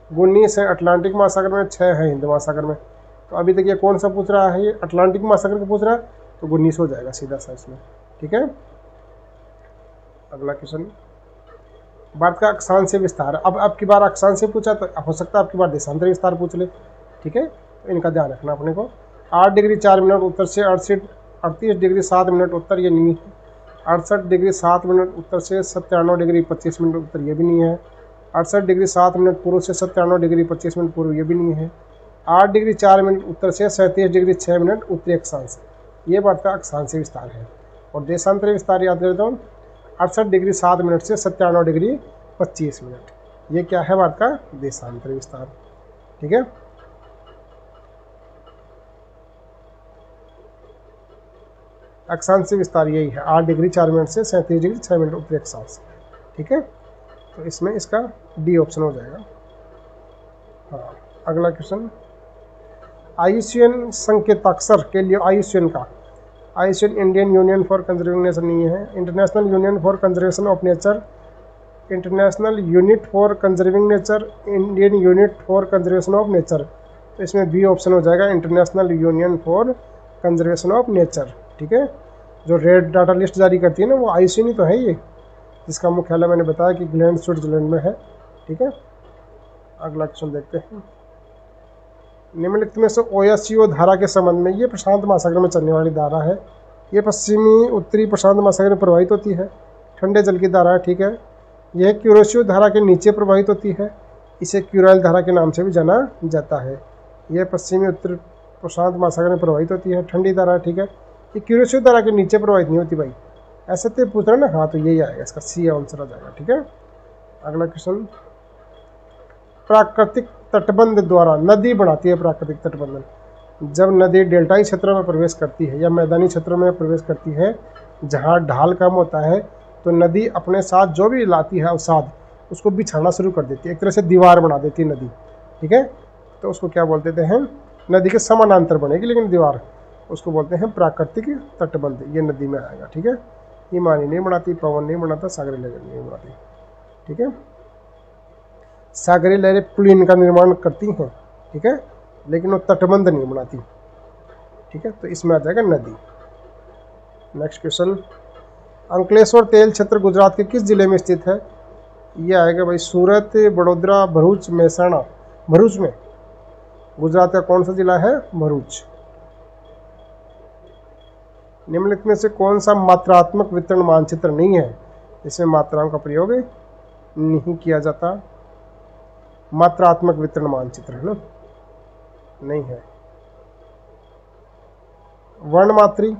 19 है अटलांटिक महासागर में, 6 है हिंद महासागर में। तो अभी तक ये कौन सा पूछ रहा है? ये अटलांटिक महासागर का पूछ रहा है, तो 19 हो जाएगा सीधा सा इसमें। ठीक है, अगला क्वेश्चन, भारत का अक्षांशीय विस्तार। अब की बार अक्षांशीय पूछा तो हो सकता है आपकी बार देशांतरी विस्तार पूछ ले। ठीक है, तो इनका ध्यान रखना अपने को। 8 डिग्री 4 मिनट उत्तर से 38 डिग्री 7 मिनट उत्तर, ये नहीं है। 68 डिग्री 7 मिनट उत्तर से 97 डिग्री 25 मिनट उत्तर, ये भी नहीं है। 68 डिग्री 7 मिनट पूर्व से 97 डिग्री 25 मिनट पूर्व, ये भी नहीं है। 8 डिग्री 4 मिनट उत्तर से 37 डिग्री 6 मिनट उत्तरी अक्षांश, ये भारत का अक्षांशीय विस्तार है। और देशांतरी विस्तार याद करता हूँ, 68 डिग्री 7 मिनट से 97 डिग्री 25 मिनट, ये क्या है? भारत का देशांतरी विस्तार। ठीक है, अक्षांशीय विस्तार यही है, 8 डिग्री 4 मिनट से 37 डिग्री 6 मिनट उत्तरी अक्षांश। ठीक है, तो इसमें इसका डी ऑप्शन हो जाएगा। हाँ, अगला क्वेश्चन, IUCN संकेताक्षर के लिए IUCN का, IUCN Indian union for conservation nature नहीं है, international union for conservation of nature, international unit for conserving nature, Indian unit for conservation of nature. तो इसमें बी ऑप्शन हो जाएगा, international union for conservation of nature. ठीक है, जो रेड डाटा लिस्ट जारी करती है ना, वो IUCN ही तो है ये, जिसका मुख्यालय मैंने बताया कि ग्लैंड स्विट्जरलैंड में है। ठीक है, अगला क्वेश्चन देखते हैं, निम्नलिखित में से OSCO धारा के संबंध में, ये प्रशांत महासागर में चलने वाली धारा है, ये पश्चिमी उत्तरी प्रशांत महासागर में प्रवाहित होती है, ठंडे जल की धारा है। ठीक है, यह क्यूरोशियो धारा के नीचे प्रवाहित होती है, इसे क्यूराइल धारा के नाम से भी जाना जाता है। यह पश्चिमी उत्तरी प्रशांत महासागर में प्रवाहित होती है, ठंडी धारा है। ठीक है, ये क्यूरोशियो धारा के नीचे प्रवाहित नहीं होती भाई, ऐसे तो पूछ रहा है ना। हाँ, तो यही आएगा, इसका सी आंसर आ जाएगा। ठीक है, अगला क्वेश्चन, प्राकृतिक तटबंध द्वारा नदी बनाती है प्राकृतिक तटबंधन। जब नदी डेल्टाई क्षेत्रों में प्रवेश करती है या मैदानी क्षेत्रों में प्रवेश करती है जहाँ ढाल कम होता है, तो नदी अपने साथ जो भी लाती है अवसाद उसको बिछाना शुरू कर देती है, एक तरह से दीवार बना देती है नदी। ठीक है, तो उसको क्या बोलते हैं? नदी के समानांतर बनेगी लेकिन दीवार, उसको बोलते हैं प्राकृतिक तटबंध। ये नदी में आएगा। ठीक है, हिमानी नहीं बनाती, पवन नहीं बनाता, सागरी लहरें नहीं बनाती। ठीक है, सागरी लहरें प्लेन का निर्माण करती हैं, ठीक है, लेकिन वो तटबंध नहीं बनाती। ठीक है, तो इसमें आ जाएगा नदी। नेक्स्ट क्वेश्चन, अंकलेश्वर तेल क्षेत्र गुजरात के किस जिले में स्थित है? ये आएगा भाई सूरत, बड़ोदरा, भरूच, महसाणा। भरूच में। गुजरात का कौन सा जिला है? भरूच। निम्नलिखित में से कौन सा मात्रात्मक वितरण मानचित्र नहीं है? इसमें मात्राओं का प्रयोग नहीं किया जाता। मात्रात्मक वितरण मानचित्र है ना, नहीं है। वर्णमात्री,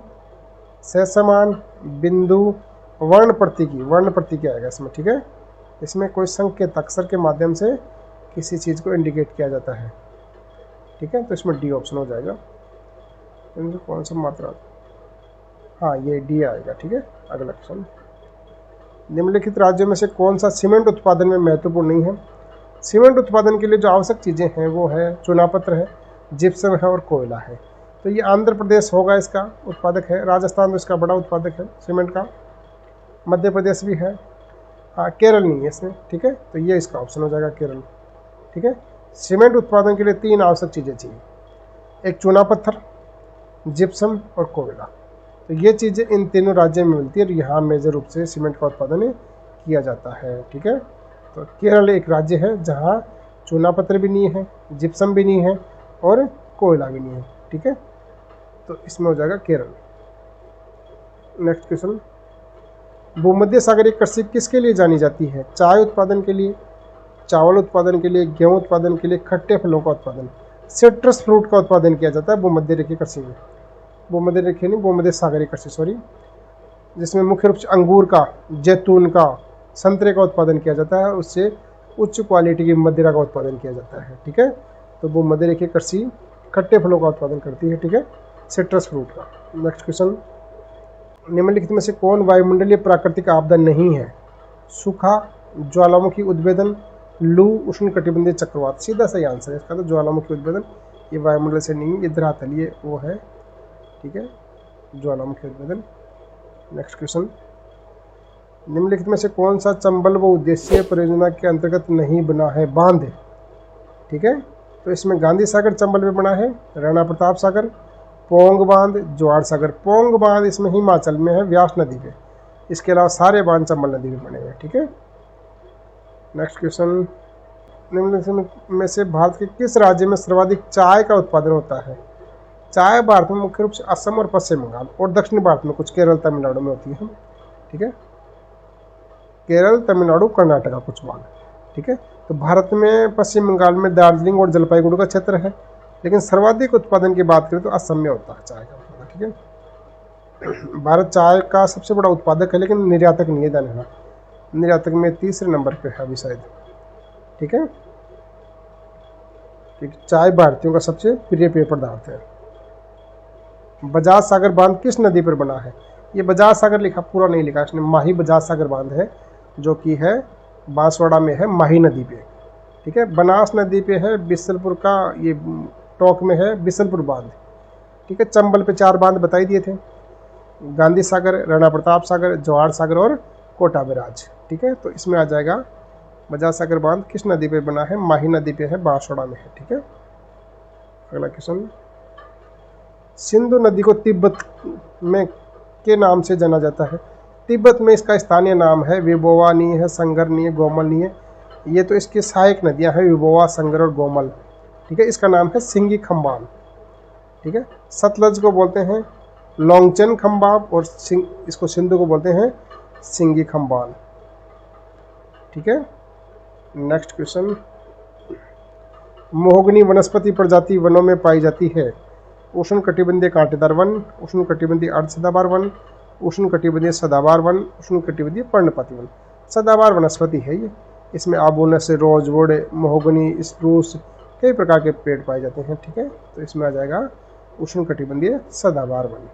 सहसमान, बिंदु, वर्ण प्रतीकी। वर्ण प्रतीकी आएगा इसमें। ठीक है, इसमें कोई संकेत अक्षर के माध्यम से किसी चीज़ को इंडिकेट किया जाता है। ठीक है, तो इसमें डी ऑप्शन हो जाएगा। इनमें कौन सा मात्रा? हाँ, ये डी आएगा। ठीक है, अगला क्वेश्चन, निम्नलिखित राज्यों में से कौन सा सीमेंट उत्पादन में महत्वपूर्ण नहीं है? सीमेंट उत्पादन के लिए जो आवश्यक चीज़ें हैं वो है चूनापत्थर है, जिप्सम है और कोयला है। तो ये आंध्र प्रदेश होगा इसका उत्पादक है, राजस्थान तो इसका बड़ा उत्पादक है सीमेंट का, मध्य प्रदेश भी है, हाँ केरल नहीं है इसमें। ठीक है, तो ये इसका ऑप्शन हो जाएगा केरल। ठीक है, सीमेंट उत्पादन के लिए 3 आवश्यक चीज़ें चाहिए, एक चूना पत्थर, जिप्सम और कोयला। तो ये चीज़ें इन तीनों राज्यों में मिलती है और यहाँ मेजर रूप से सीमेंट का उत्पादन किया जाता है। ठीक है, तो केरल एक राज्य है जहाँ चूना पत्थर भी नहीं है, जिप्सम भी नहीं है और कोयला भी नहीं है। ठीक है, तो इसमें हो जाएगा केरल। नेक्स्ट क्वेश्चन, भूमध्य सागरीय कृषि किसके लिए जानी जाती है? चाय उत्पादन के लिए, चावल उत्पादन के लिए, गेहूं उत्पादन के लिए, खट्टे फलों का उत्पादन, सिट्रस फ्रूट का उत्पादन किया जाता है भूमध्य रेखीय कृषि में। भूमध्य रेखीय नहीं, भूमध्य सागरीय कृषि सॉरी, जिसमें मुख्य रूप से अंगूर का, जैतून का, संतरे का उत्पादन किया जाता है, उससे उच्च क्वालिटी की मदिरा का उत्पादन किया जाता है। ठीक है, तो भूमध्य रेखीय कृषि खट्टे फलों का उत्पादन करती है। ठीक है, सिट्रस फ्रूट का। नेक्स्ट क्वेश्चन, निम्नलिखित में से कौन वायुमंडलीय प्राकृतिक आपदा नहीं है? सूखा, ज्वालामुखी उद्भेदन, लू, उष्णकटिबंधीय चक्रवात। सीधा सही आंसर है इसका, तो ज्वालामुखी उद्भेदन ये वायुमंडल से नहीं, ये धरातलीय वो है। ठीक है, ज्वालामुखी उद्भेदन। नेक्स्ट क्वेश्चन, निम्नलिखित में से कौन सा चंबल व उद्देश्य परियोजना के अंतर्गत नहीं बना है? बांध। ठीक है, तो इसमें गांधी सागर चंबल में बना है, राणा प्रताप सागर, पोंग बांध, जोहार सागर। पोंग बांध इसमें हिमाचल में है, व्यास नदी पे। इसके अलावा सारे बांध चंबल नदी में बने हुए हैं। ठीक है, नेक्स्ट क्वेश्चन, निम्नलिखित में से भारत के किस राज्य में सर्वाधिक चाय का उत्पादन होता है? चाय भारत में मुख्य रूप से असम और पश्चिम बंगाल और दक्षिण भारत में कुछ केरल तमिलनाडु में होती है। ठीक है, केरल, तमिलनाडु, कर्नाटका कुछ भाग। ठीक है, तो भारत में पश्चिम बंगाल में दार्जिलिंग और जलपाईगुड़ी का क्षेत्र है, लेकिन सर्वाधिक उत्पादन की बात करें तो असम में होता है चाय का उत्पादन। ठीक है, भारत चाय का सबसे बड़ा उत्पादक है लेकिन निर्यातक नहीं है, ध्यान रखना, निर्यातक में तीसरे नंबर पे है अभी शायद। ठीक है, चाय भारतीयों का सबसे प्रिय पेय पदार्थ है। बजाज सागर बांध किस नदी पर बना है? ये बजाज सागर लिखा, पूरा नहीं लिखा इसने, माही बजाज सागर बांध है जो कि है बांसवाड़ा में है, माही नदी पे। ठीक है, बनास नदी पे है, बिसलपुर का ये टोंक में है बिसलपुर बांध। ठीक है, चंबल पे 4 बांध बताई दिए थे, गांधी सागर, राणा प्रताप सागर, जवाहर सागर और कोटा बैराज। ठीक है, तो इसमें आ जाएगा बजाज सागर बांध किस नदी पे बना है? माही नदी पे है, बांसवाड़ा में है। ठीक है, अगला क्वेश्चन, सिंधु नदी को तिब्बत में के नाम से जाना जाता है? तिब्बत में इसका स्थानीय नाम है विबोवा नहीं है, संगर नहीं है, गोमल नहीं है। ये तो इसकी सहायक नदियां हैं, विबोवा, संगर और गोमल। ठीक है, इसका नाम है सिंगी खम्बान। ठीक है, सतलज को बोलते हैं लोंगचन खम्बाब और इसको सिंधु को बोलते हैं सिंगी खम्बान। ठीक है, नेक्स्ट क्वेश्चन, मोहगनी वनस्पति प्रजाति वनों में पाई जाती है? उष्ण कटिबंधीय कांटेदार वन, उष्ण कटिबंधीय अर्धसदाबहार वन, उष्ण कटिबंधीय सदाबहार वन, उष्ण कटिबंधीय पर्णपाती वन। सदाबहार वनस्पति है ये, इसमें आबोनस, रोजवुड, मोहगनी, स्प्रूस, कई प्रकार के पेड़ पाए जाते हैं। ठीक है, तो इसमें आ जाएगा उष्ण कटिबंधीय सदाबहार वन।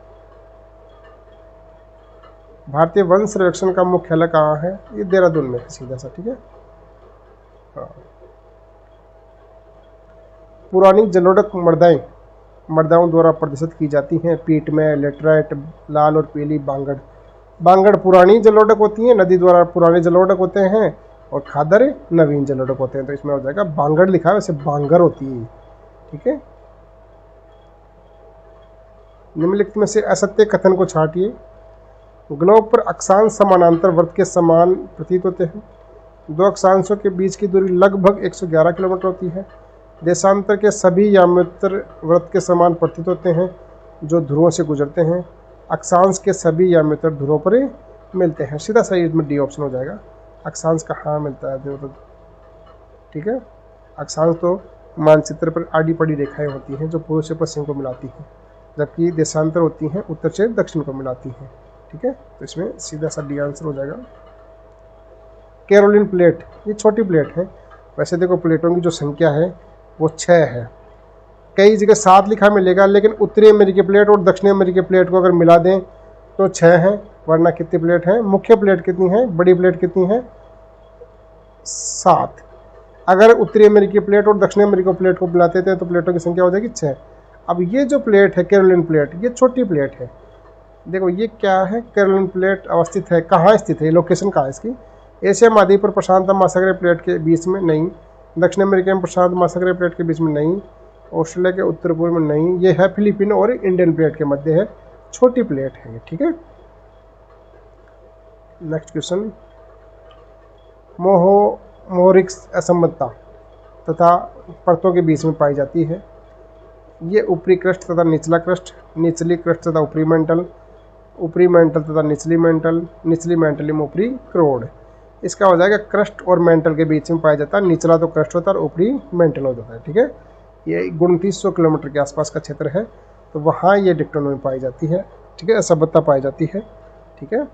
भारतीय वन सर्वेक्षण का मुख्यालय कहाँ है? ये देहरादून में है सीधा सा। ठीक है, हाँ। पुरानी जलोढ़ मर्दाओं द्वारा प्रदर्शित की जाती हैं, पीट में लेटराइट, लाल और पीली बांगड़। बांगड़ पुरानी जलोढ़क होती हैं, नदी द्वारा पुराने जलोढ़क होते हैं, और खादर नवीन जलोढ़क होते हैं। तो इसमें हो जाएगा बांगड़ लिखा है, वैसे बांगर होती है। ठीक है, निम्नलिखित में से असत्य कथन को छांटिए। ग्लोब पर अक्षांश समानांतर वृत्त के समान प्रतीत होते हैं। दो अक्षांशों के बीच की दूरी लगभग 111 किलोमीटर होती है। देशांतर के सभी याम्योत्तर वृत्त के समान प्रतीत होते हैं जो ध्रुवों से गुजरते हैं। अक्षांश के सभी याम्योत्तर ध्रुवों पर मिलते हैं। सीधा सही इसमें डी ऑप्शन हो जाएगा। अक्षांश कहाँ मिलता है तो ठीक है, अक्षांश तो मानचित्र पर आड़ी पड़ी रेखाएं होती हैं जो पूर्व से पश्चिम को मिलाती हैं, जबकि देशांतर होती हैं उत्तर से दक्षिण को मिलाती हैं। ठीक है, तो इसमें सीधा सा डी आंसर हो जाएगा। कैरोलिन प्लेट, ये छोटी प्लेट है। वैसे देखो प्लेटों की जो संख्या है वो 6 है। कई जगह 7 लिखा मिलेगा, लेकिन उत्तरी अमेरिकी प्लेट और दक्षिणी अमेरिकी प्लेट को अगर मिला दें तो 6 है, वरना कितनी प्लेट है? मुख्य प्लेट कितनी है? बड़ी प्लेट कितनी है? 7। अगर उत्तरी अमेरिकी प्लेट और दक्षिणी अमेरिकी प्लेट को मिलाते थे तो प्लेटों की संख्या हो जाएगी 6। अब ये जो प्लेट है कैरोलिन प्लेट, ये छोटी प्लेट है। देखो ये क्या है, कैरोलिन प्लेट अवस्थित है, कहाँ स्थित है, लोकेशन कहाँ है इसकी? एशिया महाद्वीप पर प्रशांत महासागरीय प्लेट के बीच में नहीं, दक्षिण अमेरिका में प्रशांत महासागरीय प्लेट के बीच में नहीं, ऑस्ट्रेलिया के उत्तर पूर्व में नहीं, ये है फिलीपीन और इंडियन प्लेट के मध्य है, छोटी प्लेट है ये। ठीक है, नेक्स्ट क्वेश्चन, मोहरिक असमता तथा परतों के बीच में पाई जाती है। ये ऊपरी क्रस्ट तथा निचला क्रस्ट, निचली क्रस्ट तथा ऊपरी मेंटल, ऊपरी मेंटल तथा निचली मेंटल, निचली मेंटल में ऊपरी क्रोड। इसका हो जाएगा क्रस्ट और मेंटल के बीच में पाया जाता है। निचला तो क्रस्ट होता है और ऊपरी मेंटल हो जाता है। ठीक है, ये 2900 किलोमीटर के आसपास का क्षेत्र है, तो वहाँ ये डिक्टोनोमी पाई जाती है। ठीक है, असभ्यता पाई जाती है। ठीक है,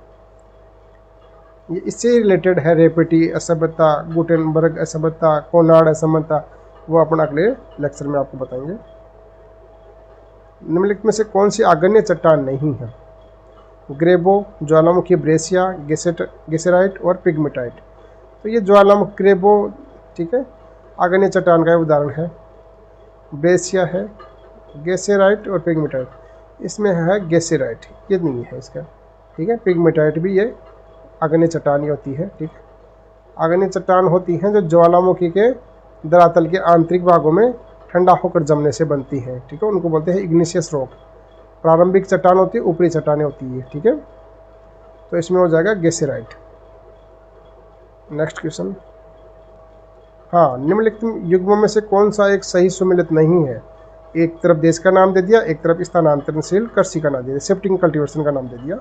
ये इससे रिलेटेड है रेपेटी असभ्यता, गुटेनबर्ग असभ्यता, कोनार्ड असभ्यता, वो अपन अगले लेक्चर में आपको बताएंगे। निम्नलिखित में से कौन सी आग्नेय चट्टान नहीं है? ग्रेबो, ज्वालामुखी ब्रेसिया, गेसेराइट और पिग्मेटाइट। तो ये ज्वालामुखी ग्रेबो, ठीक है, आग्नेय चट्टान का उदाहरण है। ब्रेसिया है, गेसेराइट और पिग्मेटाइट, इसमें है गेसेराइट, ये नहीं है इसका। ठीक है, पिग्मेटाइट भी ये आग्नेय चट्टान ही होती है। ठीक है, आग्नेय चट्टान होती हैं जो ज्वालामुखी के धरातल के आंतरिक भागों में ठंडा होकर जमने से बनती हैं। ठीक है, उनको बोलते हैं इग्निशियस रॉक। प्रारंभिक चट्टान होती है, ऊपरी चट्टानें होती है। ठीक है, तो इसमें हो जाएगा गेसेराइट। नेक्स्ट क्वेश्चन, हाँ, निम्नलिखित युग्मों में से कौन सा एक सही सुमेलित नहीं है? एक तरफ देश का नाम दे दिया, एक तरफ स्थानांतरणशील कृषि का नाम दे दिया, शिफ्टिंग कल्टीवेशन का नाम दे दिया।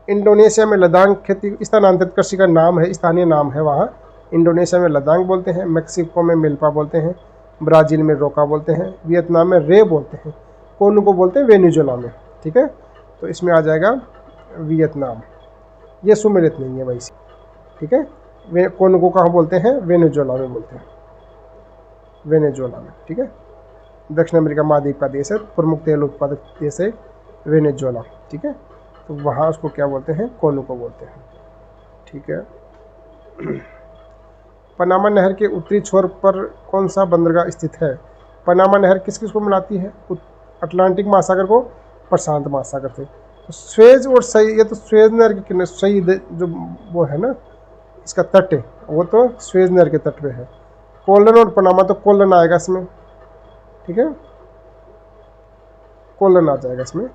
इंडोनेशिया में लदांग खेती स्थानांतरित कृषि का नाम है, स्थानीय नाम है वहाँ। इंडोनेशिया में लदांग बोलते हैं, मेक्सिको में मिल्पा बोलते हैं, ब्राज़ील में रोका बोलते हैं, वियतनाम में रे बोलते हैं, कोनु को बोलते हैं वेनेजुएला में। ठीक है, तो इसमें आ जाएगा वियतनाम। ये सुमेलित नहीं है वैसे। ठीक है, कोनु को कहाँ बोलते हैं? वेनेजुएला में बोलते हैं, वेनेजुएला में। ठीक है, दक्षिण अमेरिका महाद्वीप का देश है, प्रमुख तेल उत्पादक देश है वेनेजुएला। ठीक है, तो वहाँ उसको क्या बोलते हैं? कोनु को बोलते हैं। ठीक है, पनामा नहर के उत्तरी छोर पर कौन सा बंदरगाह स्थित है? पनामा नहर किस किस को मिलाती है? अटलांटिक महासागर को प्रशांत महासागर से। तो स्वेज और सही, ये तो स्वेज नहर के किनारे, सही जो वो है ना इसका तट है, वो तो स्वेज नहर के तट पे है। कोलन और पनामा, तो कोलन आएगा इसमें। ठीक है, कोलन आ जाएगा इसमें।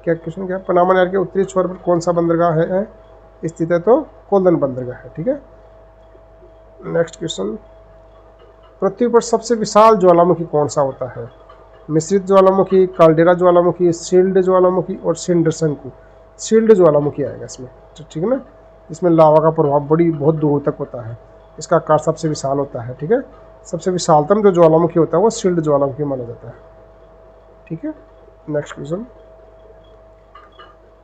क्या क्वेश्चन क्या है? पनामा नहर के उत्तरी छोर पर कौन सा बंदरगाह है स्थित है? तो कोलन बंदरगाह है। ठीक है, नेक्स्ट क्वेश्चन, पृथ्वी पर सबसे विशाल ज्वालामुखी कौन सा होता है? मिश्रित ज्वालामुखी, काल्डेरा ज्वालामुखी, शील्ड ज्वालामुखी और सिंडर शंकु। शील्ड ज्वालामुखी आएगा इसमें। ठीक है ना, इसमें लावा का प्रभाव बहुत दूर तक होता है, इसका आकार सबसे विशाल होता है। ठीक है, सबसे विशालतम जो ज्वालामुखी होता है वो शील्ड ज्वालामुखी माना जाता है। ठीक है, नेक्स्ट क्वेश्चन,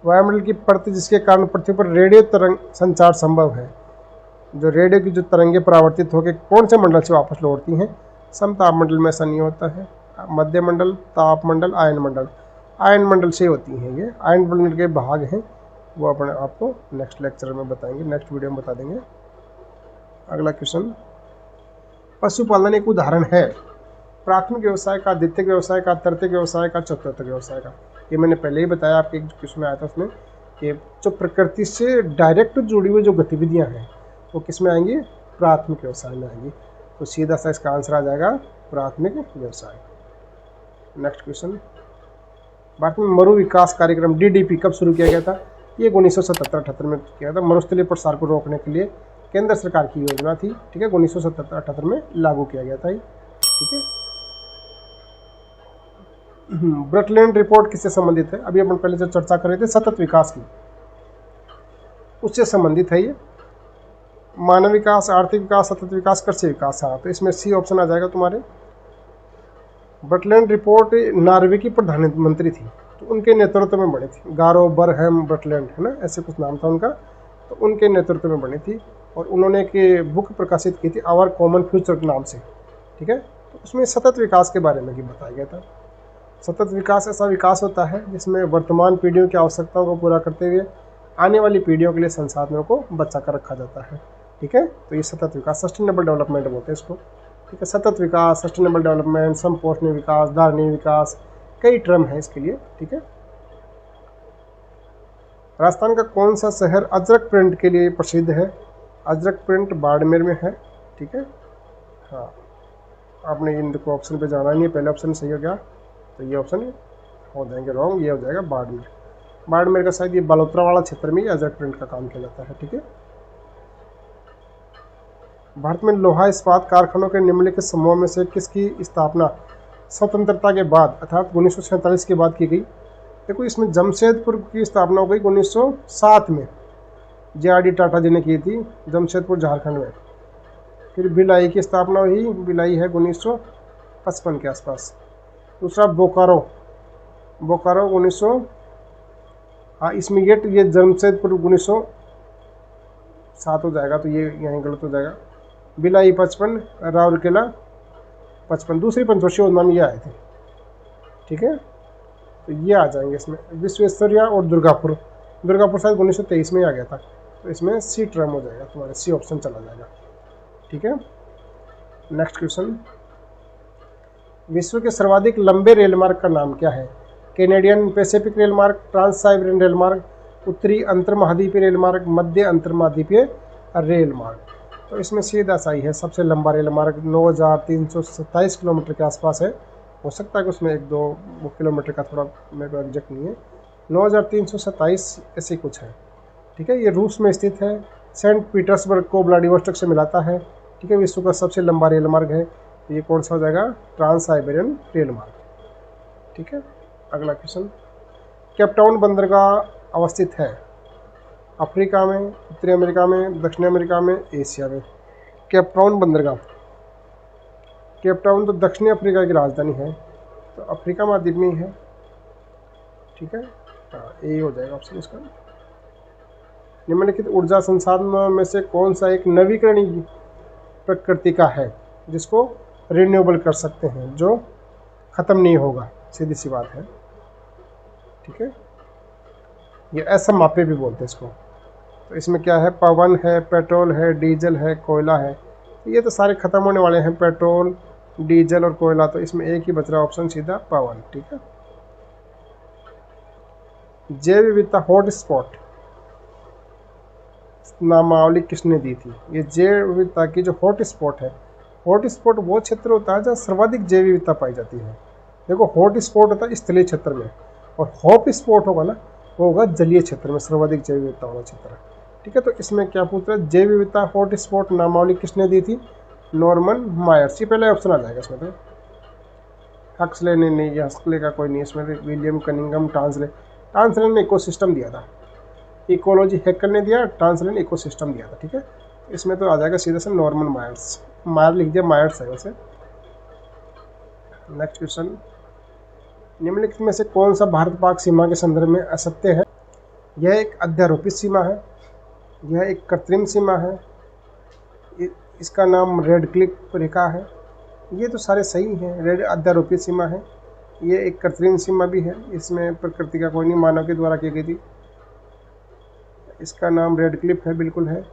वायुमंडल की परत जिसके कारण पृथ्वी पर रेडियो तरंग संचार संभव है। जो रेडियो की जो तरंगे परावर्तित होकर कौन से मंडल से वापस लौटती हैं? समताप मंडल में ऐसा नहीं होता है, मध्य मंडल, ताप मंडल, आयन मंडल, आयन मंडल से होती हैं। ये आयन मंडल के भाग हैं, वो अपने आपको नेक्स्ट लेक्चर में बताएंगे, नेक्स्ट वीडियो में बता देंगे। अगला क्वेश्चन, पशुपालन एक उदाहरण है प्राथमिक व्यवसाय का, द्वितीयक व्यवसाय का, तृतीयक व्यवसाय का, चतुर्थक व्यवसाय का। ये मैंने पहले ही बताया, आपके क्वेश्चन में आया था उसमें। कि जो प्रकृति से डायरेक्ट जुड़ी हुई जो गतिविधियां हैं वो किस में आएंगी, प्राथमिक व्यवसाय में आएंगी। तो सीधा सा इसका आंसर आ जाएगा प्राथमिक व्यवसाय। नेक्स्ट क्वेश्चन, भारत में मरु विकास कार्यक्रम DDP कब शुरू किया गया था? ये 1977-78 में किया था। मरुस्थलीय प्रसार को रोकने के लिए केंद्र सरकार की योजना थी, ठीक है, 1977-78 में लागू किया गया था ये, ठीक है। ब्रटलैंड रिपोर्ट किससे संबंधित है? अभी अपन पहले जो चर्चा कर रहे थे सतत विकास की, उससे संबंधित है ये। मानव विकास, आर्थिक विकास, सतत विकास, कृषि विकास। हाँ, तो इसमें सी ऑप्शन आ जाएगा तुम्हारे। ब्रटलैंड रिपोर्ट नॉर्वे की प्रधानमंत्री थी, तो उनके नेतृत्व में बनी थी। गारो बरहम ब्रटलैंड है ना, ऐसे कुछ नाम था उनका, तो उनके नेतृत्व में बनी थी। और उन्होंने एक बुक प्रकाशित की थी आवर कॉमन फ्यूचर के नाम से, ठीक है। तो उसमें सतत विकास के बारे में भी बताया गया था। सतत विकास ऐसा विकास होता है जिसमें वर्तमान पीढ़ियों की आवश्यकताओं को पूरा करते हुए आने वाली पीढ़ियों के लिए संसाधनों को बचा कर रखा जाता है, ठीक है। तो ये सतत विकास, सस्टेनेबल डेवलपमेंट बोलते हैं इसको, ठीक है। सतत विकास, सस्टेनेबल डेवलपमेंट, समपोषणीय विकास, धारणीय विकास, कई टर्म है इसके लिए, ठीक है। राजस्थान का कौन सा शहर अजरक प्रिंट के लिए प्रसिद्ध है? अजरक प्रिंट बाड़मेर में है, ठीक है। हाँ, आपने इन देखो ऑप्शन पे जाना नहीं है, पहले ऑप्शन सही हो गया तो ये ऑप्शन हो जाएंगे रॉन्ग, ये हो जाएगा बाड़मेर। बाड़मेर का शायद ये बालोतरा वाला क्षेत्र में अजरक प्रिंट का काम किया जाता है, ठीक है। भारत में लोहा इस्पात कारखानों के निम्नलिखित समूह में से किसकी स्थापना स्वतंत्रता के बाद अर्थात 1947 के बाद की गई? देखो, इसमें जमशेदपुर की स्थापना हो गई 1907 में, JRD टाटा जी ने की थी, जमशेदपुर झारखंड में। फिर भिलाई की स्थापना हुई, भिलाई है 1955 के आसपास। दूसरा बोकारो 1900, हाँ इसमें ये जमशेदपुर 1907 हो जाएगा, तो ये यहीं गलत हो जाएगा। भिलाई 55, राउरकेला 55, दूसरी पंचवर्षीय योजना में ये आए थे, ठीक है। तो ये आ जाएंगे इसमें। विश्वेश्वरैया और दुर्गापुर शायद 1923 में ही आ गया था, तो इसमें सी टर्म हो जाएगा तुम्हारे, सी ऑप्शन चला जाएगा, ठीक है। नेक्स्ट क्वेश्चन, विश्व के सर्वाधिक लंबे रेल मार्ग का नाम क्या है? कैनेडियन पैसिफिक रेल मार्ग, ट्रांस साइबेरियन रेल मार्ग, उत्तरी अंतर्महाद्वीपीय रेल मार्ग, मध्य अंतर्महाद्वीपीय रेल मार्ग। तो इसमें सीधा सा ही है, सबसे लंबा रेल मार्ग 9327 किलोमीटर के आसपास है। हो सकता है कि उसमें 1-2 किलोमीटर का थोड़ा मेरे को एग्जैक्ट नहीं है, 9327 ऐसे कुछ है, ठीक है। ये रूस में स्थित है, सेंट पीटर्सबर्ग को व्लादिवोस्टोक से मिलाता है, ठीक है। विश्व का सबसे लंबा रेल मार्ग है, ये कौन सा हो जाएगा? ट्रांस साइबेरियन रेल मार्ग, ठीक है। अगला क्वेश्चन, केपटाउन बंदरगाह अवस्थित है अफ्रीका में, उत्तरी अमेरिका में, दक्षिण अमेरिका में, एशिया में? केपटाउन बंदरगाह, केपटाउन तो दक्षिणी अफ्रीका की राजधानी है, तो अफ्रीका महाद्वीप में ही है, ठीक है। हाँ, यही हो जाएगा ऑप्शन इसका। निम्नलिखित ऊर्जा संसाधनों में से कौन सा एक नवीकरणीय प्रकृति का है जिसको रिन्यूएबल कर सकते हैं, जो ख़त्म नहीं होगा? सीधी सी बात है, ठीक है। ये असमाप्य भी बोलते हैं इसको। तो इसमें क्या है? पवन है, पेट्रोल है, डीजल है, कोयला है। ये तो सारे खत्म होने वाले हैं, पेट्रोल, डीजल और कोयला। तो इसमें एक ही बच रहा ऑप्शन सीधा, पवन, ठीक है। जैव विविधता हॉटस्पॉट नामावली किसने दी थी? ये जैव विविधता की जो हॉटस्पॉट है, हॉटस्पॉट वो क्षेत्र होता है जहाँ सर्वाधिक जैव विविधता पाई जाती है। देखो, हॉटस्पॉट होता है स्थलीय क्षेत्र में, और हॉट स्पॉट होगा ना, वो होगा जलीय क्षेत्र में, सर्वाधिक जैव विविधता वाला क्षेत्र, ठीक है। तो इसमें क्या पूछ रहा है? जैव विविधता हॉट स्पॉट नामावली किसने दी थी? Norman Myers. ये पहले ऑप्शन आ जाएगा इसमें। तो हक्सले ने नहीं, हक्सले का कोई नहीं इसमें। विलियम कनिंगम, टांसले ने इकोसिस्टम दिया था, इकोलॉजी हैकल ने दिया, टांसले ने इकोसिस्टम दिया था, ठीक है। इसमें तो आ जाएगा सीधा से नॉर्मन मायर्स। मायर लिख दिया, मायर्स है वैसे। नेक्स्ट क्वेश्चन, निम्नलिखित में से कौन सा भारत पाक सीमा के संदर्भ में असत्य है? यह एक अध्यारोपित सीमा है, यह एक कृत्रिम सीमा है, इसका नाम रेड क्लिफ रेखा है। ये तो सारे सही हैं। रेड अध्यारोपित सीमा है, ये एक कृत्रिम सीमा भी है, इसमें प्रकृति का कोई नहीं, मानव के द्वारा की गई थी। इसका नाम रेड क्लिफ है, बिल्कुल है।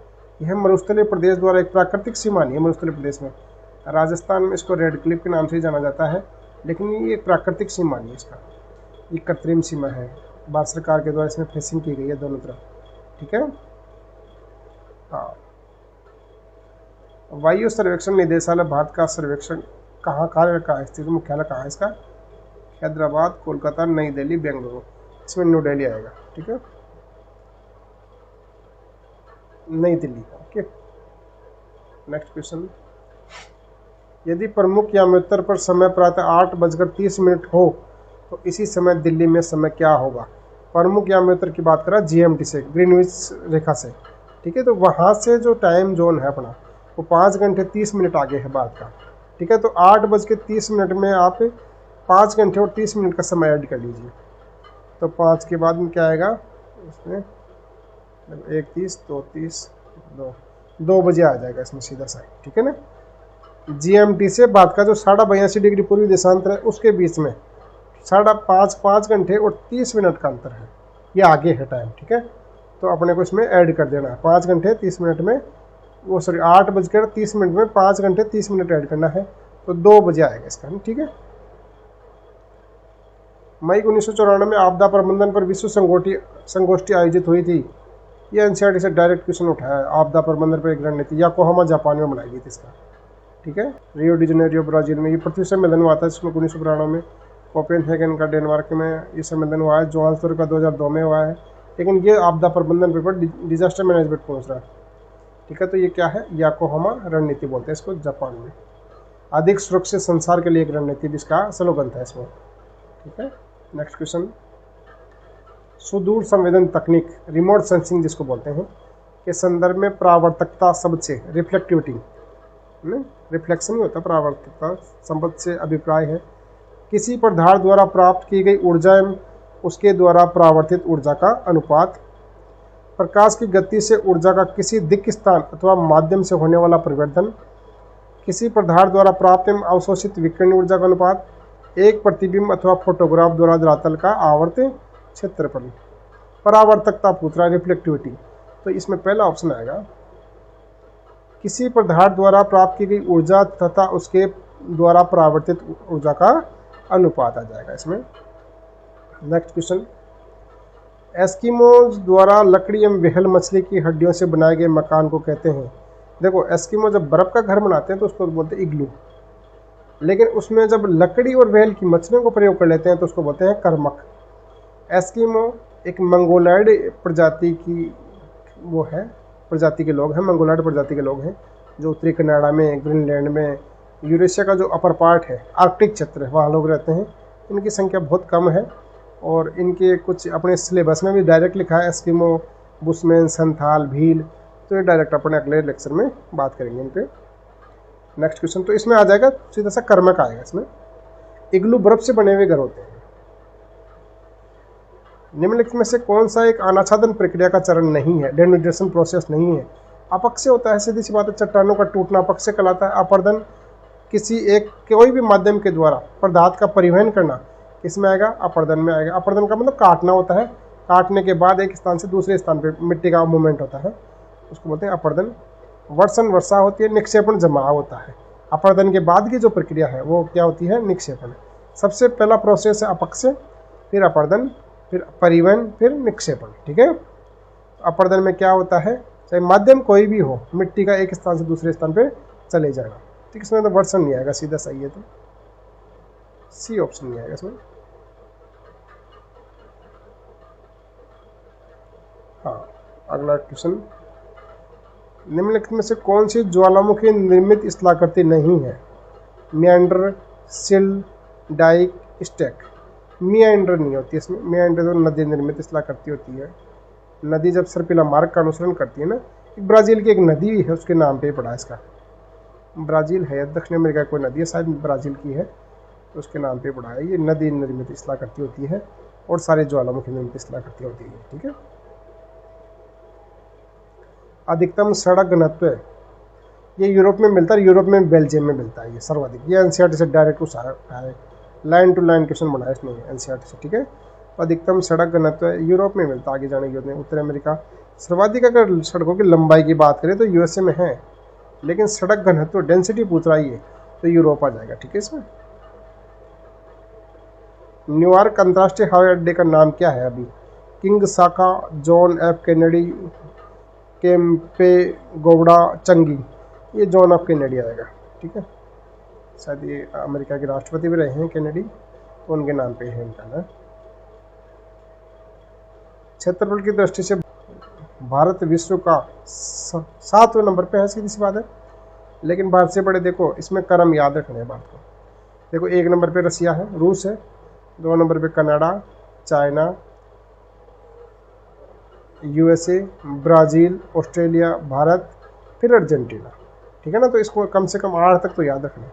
यह मरुस्थलीय प्रदेश द्वारा एक प्राकृतिक सीमा नहीं है। मरुस्थलीय प्रदेश में, राजस्थान में इसको रेड क्लिफ के नाम से जाना जाता है, लेकिन ये प्राकृतिक सीमा नहीं है इसका, ये कृत्रिम सीमा है। भारत सरकार के द्वारा इसमें फेंसिंग की गई है दोनों तरफ, ठीक है। हाँ, वायु सर्वेक्षण निदेशालय भारत का सर्वेक्षण कहाँ कार्य का स्थित मुख्यालय कहाँ है इसका? हैदराबाद, कोलकाता, नई दिल्ली, बेंगलुरु। इसमें न्यू दिल्ली आएगा, ठीक है, नई दिल्ली। ओके, नेक्स्ट क्वेश्चन, यदि प्रमुख याम्योत्तर पर समय प्रातः 8:30 हो तो इसी समय दिल्ली में समय क्या होगा? प्रमुख याम्योत्तर की बात करा GMT से, ग्रीनविच रेखा से, ठीक है। तो वहाँ से जो टाइम जोन है अपना वो 5 घंटे 30 मिनट आगे है भारत का, ठीक है। तो 8:30 में आप 5 घंटे और 30 मिनट का समय ऐड कर लीजिए। तो 5 के बाद में क्या आएगा इसमें? 1:30, 2:30, 2 बजे आ जाएगा इसमें सीधा सा, ठीक है ना। GMT से भारत का जो 82.5 डिग्री पूर्वी देशांतर है उसके बीच में 5.5 घंटे और 30 मिनट का अंतर है, ये आगे है टाइम, ठीक है। तो अपने को इसमें ऐड कर देना है 5 घंटे 30 मिनट में, वो सॉरी 8:30 में 5 घंटे 30 मिनट ऐड करना है, तो 2 बजे आएगा इसका, ठीक है। मई 1994 में आपदा प्रबंधन पर विश्व संगोष्ठी आयोजित हुई थी। ये NCERT से डायरेक्ट क्वेश्चन उठाया है, आपदा प्रबंधन पर एक रणनीति, योकोहामा जापान में बनाई गई थी इसका, ठीक है। रियो डी जनेरियो ब्राजील में ये पृथ्वी सम्मेलन हुआ था इसमें 1992 में। कोपेनहेगन का डेनमार्क में ये सम्मेलन हुआ है। जोहान्सबर्ग का 2002 में हुआ है। लेकिन ये आपदा प्रबंधन पेपर डिजास्टर मैनेजमेंट पहुंच रहा है, ठीक है। तो ये क्या है? योकोहामा रणनीति बोलते हैं इसको जापान में। अधिक सुरक्षित संसार के लिए एक रणनीति जिसका स्लोगन था इसमें, ठीक है। नेक्स्ट क्वेश्चन, सुदूर संवेदन तकनीक, रिमोट सेंसिंग जिसको बोलते हैं, के संदर्भ में परावर्तकता शब्द से रिफ्लेक्टिविटी, रिफ्लेक्शन ही होता, परावर्तकता शब्द से अभिप्राय है किसी पदार्थ द्वारा प्राप्त की गई ऊर्जा एवं उसके द्वारा परावर्तित ऊर्जा का अनुपात। प्रकाश की गति से ऊर्जा का किसी दिक् स्थान अथवा माध्यम से होने वाला परिवर्तन। किसी पदार्थ द्वारा प्राप्त एवं अवशोषित विकिरण ऊर्जा का अनुपात। एक प्रतिबिंब अथवा फोटोग्राफ द्वारा धरातल का आवर्त क्षेत्रफल। परावर्तकता पूछ रहा है, रिफ्लेक्टिविटी, तो इसमें पहला ऑप्शन आएगा किसी पदार्थ द्वारा प्राप्त की गई ऊर्जा तथा उसके द्वारा परावर्तित ऊर्जा का अनुपात आ जाएगा इसमें। नेक्स्ट क्वेश्चन, एस्किमोज द्वारा लकड़ी एवं व्हेल मछली की हड्डियों से बनाए गए मकान को कहते हैं। देखो, एस्किमो जब बर्फ का घर बनाते हैं तो उसको बोलते हैं इग्लू, लेकिन उसमें जब लकड़ी और व्हेल की मछलियों को प्रयोग कर लेते हैं तो उसको बोलते हैं कर्मक। एस्किमो एक मंगोलाइड प्रजाति की वो है, प्रजाति के लोग हैं, मंगोलाइड प्रजाति के लोग हैं जो उत्तरी कनाडा में, ग्रीनलैंड में, यूरेशिया का जो अपर पार्ट है, आर्कटिक क्षेत्र है, वहाँ लोग रहते हैं। इनकी संख्या बहुत कम है और इनके कुछ अपने सिलेबस में भी डायरेक्ट लिखा है, एस्किमो, बुशमैन, संथाल, भील। तो ये डायरेक्ट अपने अगले लेक्चर में बात करेंगे इन पे। नेक्स्ट क्वेश्चन, तो इसमें आ जाएगा सीधा सा कर्मक आएगा इसमें। इग्लू बर्फ से बने हुए घर होते हैं। निम्नलिखित में से कौन सा एक अनाच्छादन प्रक्रिया का चरण नहीं है, डेनुडेशन प्रोसेस नहीं है? अपक्षय होता है, सीधी सी बात है, चट्टानों का टूटना अपक्षय कहलाता है। अपर्दन किसी एक कोई भी माध्यम के द्वारा पदार्थ का परिवहन करना इसमें आएगा, अपर्दन में आएगा। अपर्दन का मतलब काटना होता है, काटने के बाद एक स्थान से दूसरे स्थान पे मिट्टी का मूवमेंट होता है, उसको बोलते हैं अपर्दन। वर्षण वर्षा होती है, निक्षेपण जमाव होता है। अपर्दन के बाद की जो प्रक्रिया है वो क्या होती है? निक्षेपण। सबसे पहला प्रोसेस है अपक्षय, फिर अपर्दन, फिर परिवहन, फिर निक्षेपण, ठीक है। अपर्दन में क्या होता है, चाहे माध्यम कोई भी हो, मिट्टी का एक स्थान से दूसरे स्थान पे चले जाएगा, ठीक। इसमें तो वर्षण नहीं आएगा, सीधा सही है, तो सी ऑप्शन नहीं आएगा इसमें। हाँ, अगला क्वेश्चन, निम्नलिखित में से कौन सी ज्वालामुखी निर्मित स्थलाकृति नहीं है? मियांडर, सिल, डाइक, स्टैक। मियांडर नहीं होती इसमें। मियांडर तो नदी निर्मित स्थलाकृति होती है। नदी जब सर्पिला मार्ग का अनुसरण करती है ना, ब्राज़ील की एक नदी है उसके नाम पे पड़ा है इसका। ब्राज़ील है, दक्षिण अमेरिका कोई नदी है, शायद ब्राज़ील की है, तो उसके नाम पे पड़ा है। ये नदी निर्मित स्थलाकृति होती है और सारे ज्वालामुखी निर्मित स्थलाकृति होती है, ठीक है। अधिकतम सड़क घनत्व, ये यूरोप में मिलता है, यूरोप में बेल्जियम में मिलता है ये सर्वाधिक। ये NCERT से डायरेक्ट उठा है, लाइन टू लाइन क्वेश्चन बनाया इसने NCERT से, ठीक है। तो अधिकतम सड़क घनत्व यूरोप में मिलता है, आगे जाने की जरूरत नहीं। उत्तर अमेरिका। सर्वाधिक अगर सड़कों की लंबाई की बात करें तो USA में है, लेकिन सड़क घनत्व डेंसिटी पूछ रहा है तो यूरोप आ जाएगा, ठीक है। इसमें न्यूयॉर्क अंतर्राष्ट्रीय हवाई अड्डे का नाम क्या है? अभी किंग साका, John F Kennedy, Kempe Gowda चंगी, ये जॉन एफ कैनेडी आएगा। ठीक है, शायद ये अमेरिका के राष्ट्रपति भी रहे हैं कैनेडी, तो उनके नाम पे है इनका ना। क्षेत्रफल की दृष्टि से भारत विश्व का 7वें नंबर पे है, सीधी सी बात है। लेकिन भारत से बड़े देखो, इसमें क्रम याद रखना है बात को। देखो 1 नंबर पे रसिया है, रूस है, 2 नंबर पे Canada, China, USA, Brazil, Australia, Bharat, फिर अर्जेंटीना। ठीक है ना, तो इसको कम से कम 8 तक तो याद रखना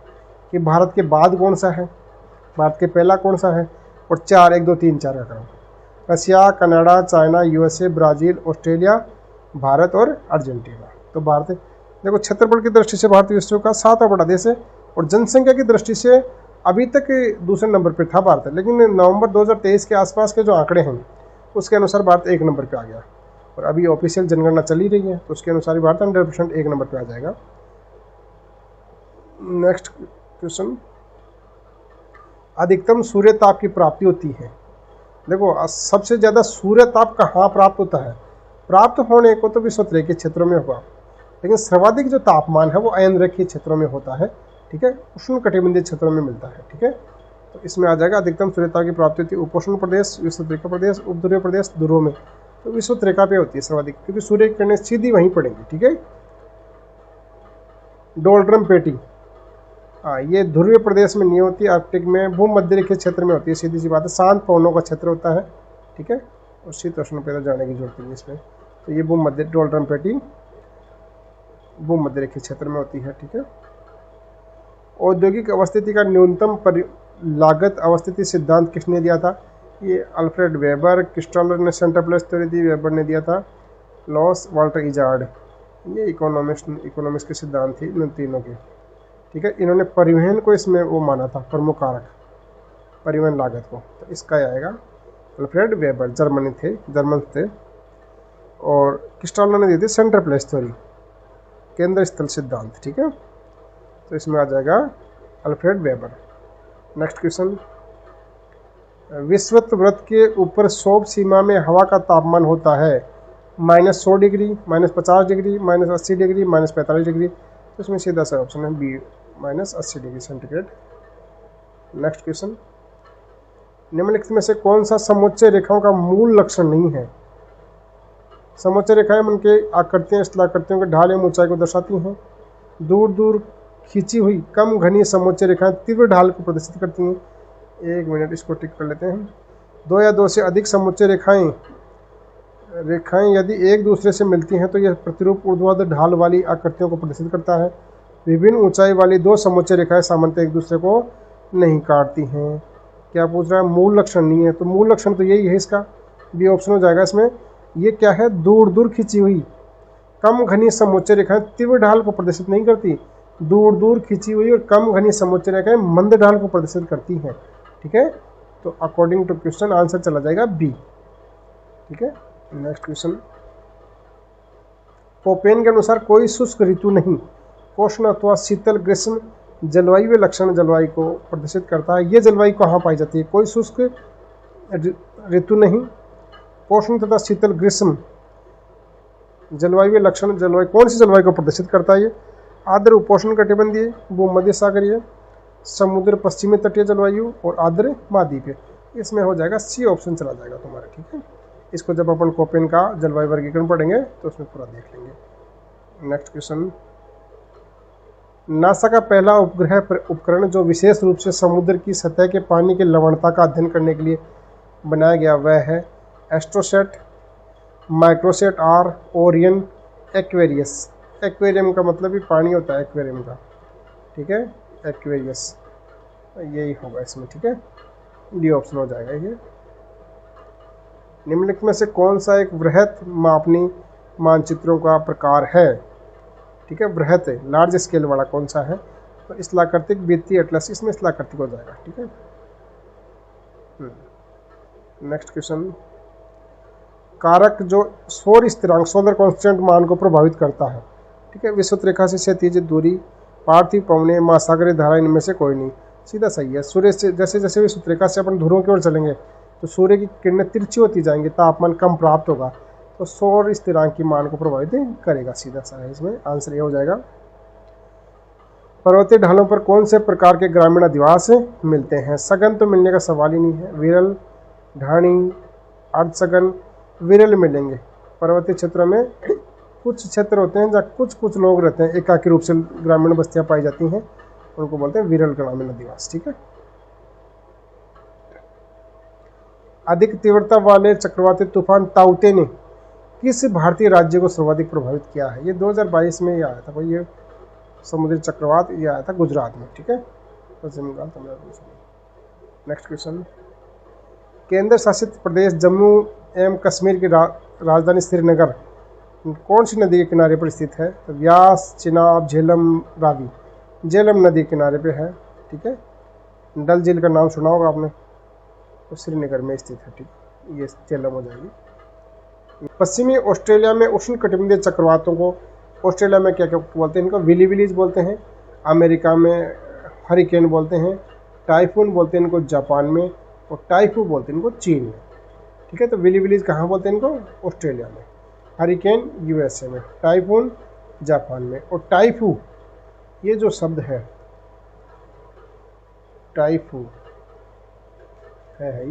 कि भारत के बाद कौन सा है, भारत के पहला कौन सा है, और 4 1 2 3 4 का क्रम। Russia, Canada, China, USA, Brazil, Australia, Bharat और अर्जेंटीना। तो भारत देखो क्षेत्रफल की दृष्टि से भारत विश्व का 7वां बड़ा देश है, और जनसंख्या की दृष्टि से अभी तक दूसरे नंबर पर था भारत, लेकिन नवंबर 2023 के आसपास के जो आंकड़े हैं उसके अनुसार भारत 1 नंबर पे आ गया, और अभी ऑफिशियल जनगणना चली रही है, तो उसके अनुसार भारत 100% 1 नंबर पे आ जाएगा। नेक्स्ट क्वेश्चन, अधिकतम सूर्य ताप की प्राप्ति होती है। देखो सबसे ज़्यादा सूर्य ताप कहाँ प्राप्त होता है, प्राप्त होने को तो विषुवत क्षेत्रों में होगा, लेकिन सर्वाधिक जो तापमान है वो अयन रेखीय क्षेत्रों में होता है। ठीक है, उष्ण कटिबंधीय क्षेत्रों में मिलता है। ठीक है, तो इसमें आ जाएगा अधिकतम सूर्य ताप की प्राप्ति होती है उपोष्ण प्रदेश, विषुवत रेखा प्रदेश, उपध्रुवीय प्रदेश, ध्रुवों में। तो विषुवत रेखा पे होती है सर्वाधिक, क्योंकि सूर्य की किरणें सीधी वहीं पड़ेंगी। ठीक है, डोल्ड्रम पेटी, हाँ, ये ध्रुवीय प्रदेश में नहीं होती, आर्कटिक में, भूमध्य रेखीय क्षेत्र में होती है, सीधी सी बात है। शांत पवनों का क्षेत्र होता है। ठीक है, और शीतोष्ण पे तो जाने की जरूरत नहीं इसमें। तो ये भूमध्य डोल्ड्रम पेटी भूमध्य रेखीय क्षेत्र में होती है। ठीक है, औद्योगिक अवस्थिति का न्यूनतम लागत अवस्थिति सिद्धांत किसने दिया था, ये अल्फ्रेड वेबर, क्रिस्टोफर ने सेंट्रल थ्योरी दी, वेबर ने दिया था, लॉस वाल्टर इजार्ड, ये इकोनॉमिक्स के सिद्धांत थे इन तीनों के। ठीक है, इन्होंने परिवहन को इसमें वो माना था प्रमुख कारक, परिवहन लागत को, तो इसका आएगा अल्फ्रेड वेबर, जर्मन थे। और क्रिस्टोफर ने दी थी सेंटर प्लेस थ्योरी, केंद्र स्थल सिद्धांत। ठीक है, तो इसमें आ जाएगा अल्फ्रेड वेबर। नेक्स्ट क्वेश्चन, विषुवत वृत्त के ऊपर क्षोभ सीमा में हवा का तापमान होता है -100 डिग्री, -50 डिग्री, -80 डिग्री, -45 डिग्री। तो इसमें सीधा सा ऑप्शन है B, -80 degree centigrade. Next question, निम्नलिखित में से कौन सा समोच्चय रेखाओं का मूल लक्षण नहीं है। समोच्चय रेखाएं उनके आकृतियां स्थलाकृतियों के ढाल एवं ऊंचाई को दर्शाती हैं। दूर दूर खींची हुई कम घनी समोच्चय रेखाएं तीव्र ढाल को प्रदर्शित करती हैं। 1 मिनट, इसको टिक कर लेते हैं। 2 या 2 से अधिक समोच्चय रेखाएं यदि एक दूसरे से मिलती हैं तो यह प्रतिरूप ऊर्ध्वाधर ढाल वाली आकृतियों को प्रदर्शित करता है। विभिन्न ऊंचाई वाली 2 समोच्चय रेखाएं सामान्यतः एक दूसरे को नहीं काटती हैं। क्या पूछ रहा है, मूल लक्षण नहीं है, तो मूल लक्षण तो यही है, इसका बी ऑप्शन हो जाएगा इसमें। ये क्या है, दूर दूर खींची हुई कम घनी समोच्चय रेखाएं तीव्र ढाल को प्रदर्शित नहीं करती, दूर दूर खींची हुई और कम घनी समोच्चय रेखाएं मंद ढाल को प्रदर्शित करती हैं। ठीक है, तो अकॉर्डिंग टू क्वेश्चन आंसर चला जाएगा बी। ठीक है, नेक्स्ट क्वेश्चन, पोपेन के अनुसार कोई शुष्क ऋतु नहीं, उष्ण अथवा शीतल ग्रीष्म जलवायु व लक्षण जलवायु को प्रदर्शित करता है। ये जलवायु कहाँ पाई जाती है, कोई शुष्क ऋतु नहीं, उष्ण तथा शीतल ग्रीष्म जलवायु व लक्षण जलवायु, कौन सी जलवायु को प्रदर्शित करता है ये, आर्द्र उपोष्ण कटिबंधीय, भूमध्य सागरीय, समुद्र पश्चिमी तटीय जलवायु और आर्द्र महाद्वीपीय। इसमें हो जाएगा सी ऑप्शन चला जाएगा तुम्हारा। ठीक है, इसको जब अपन कोपेन का जलवायु वर्गीकरण पढ़ेंगे तो उसमें पूरा देख लेंगे। नेक्स्ट क्वेश्चन, नासा का पहला उपकरण जो विशेष रूप से समुद्र की सतह के पानी की लवणता का अध्ययन करने के लिए बनाया गया वह है AstroSat, Microsat R, Orion, Aquarius. Aquarium का मतलब भी पानी होता है एक्वेरियम का। ठीक है, एक्वेरियस यही होगा इसमें। ठीक है, डी ऑप्शन हो जाएगा ये। निम्नलिखित में से कौन सा एक वृहत मापनी मानचित्रों का प्रकार है। ठीक है, वृहत लार्ज स्केल वाला कौन सा है, तो स्थलाकृतिक, वित्तीय, एटलस, इसमें स्थलाकृतिक हो जाएगा। ठीक है, नेक्स्ट क्वेश्चन, कारक जो सौर स्थिरांक सोलर कांस्टेंट मान को प्रभावित करता है। ठीक है, विषुवत रेखा से क्षैतिज दूरी, पार्थिव पवने, महासागरीय धारा, इनमें से कोई नहीं। सीधा सही है। सूर्य से जैसे जैसे विषुवत रेखा से अपन ध्रुवों की ओर चलेंगे तो सूर्य की किरणें तिरछी होती जाएंगी, तापमान कम प्राप्त होगा, तो सौर स्थिरांक की मान को प्रभावित करेगा। सीधा सा है, इसमें आंसर ये हो जाएगा। पर्वतीय ढालों पर कौन से प्रकार के ग्रामीण अधिवास मिलते हैं? सघन तो मिलने का सवाल ही नहीं है। विरल, ढाणी, अर्धसघन, विरल मिलेंगे। पर्वतीय क्षेत्रों में कुछ क्षेत्र होते हैं जहाँ कुछ कुछ लोग रहते हैं, एकाकी रूप से ग्रामीण बस्तियां पाई जाती हैं, उनको बोलते हैं विरल ग्रामीण अधिवास। ठीक है। अधिक तीव्रता वाले चक्रवाती तूफान ताउते ने किस भारतीय राज्य को सर्वाधिक प्रभावित किया है? ये 2022 में ये आया था, कोई ये समुद्री चक्रवात ये आया था गुजरात में। ठीक है, पश्चिम बंगाल, तमिलनाडु। नेक्स्ट क्वेश्चन, केंद्र शासित प्रदेश जम्मू एवं कश्मीर की राजधानी श्रीनगर कौन सी नदी के किनारे पर स्थित है? तो व्यास, चिनाब, झेलम, रावी। झेलम नदी के किनारे पे है। ठीक है, डल झील का नाम सुना होगा आपने, तो श्रीनगर में स्थित है। ठीक, ये झेलम हो जाएगी। पश्चिमी ऑस्ट्रेलिया में उष्णकटिबंधीय चक्रवातों को ऑस्ट्रेलिया में क्या क्या बोलते हैं? इनको विली विलीज बोलते हैं। अमेरिका में हरिकेन बोलते हैं। टाइफून बोलते हैं इनको जापान में, और टाइफू बोलते हैं इनको चीन में। ठीक है, तो विली विलीज कहाँ बोलते हैं इनको? ऑस्ट्रेलिया में। हरिकेन यूएसए में, टाइफून जापान में, और टाइफू ये जो शब्द है टाइफू है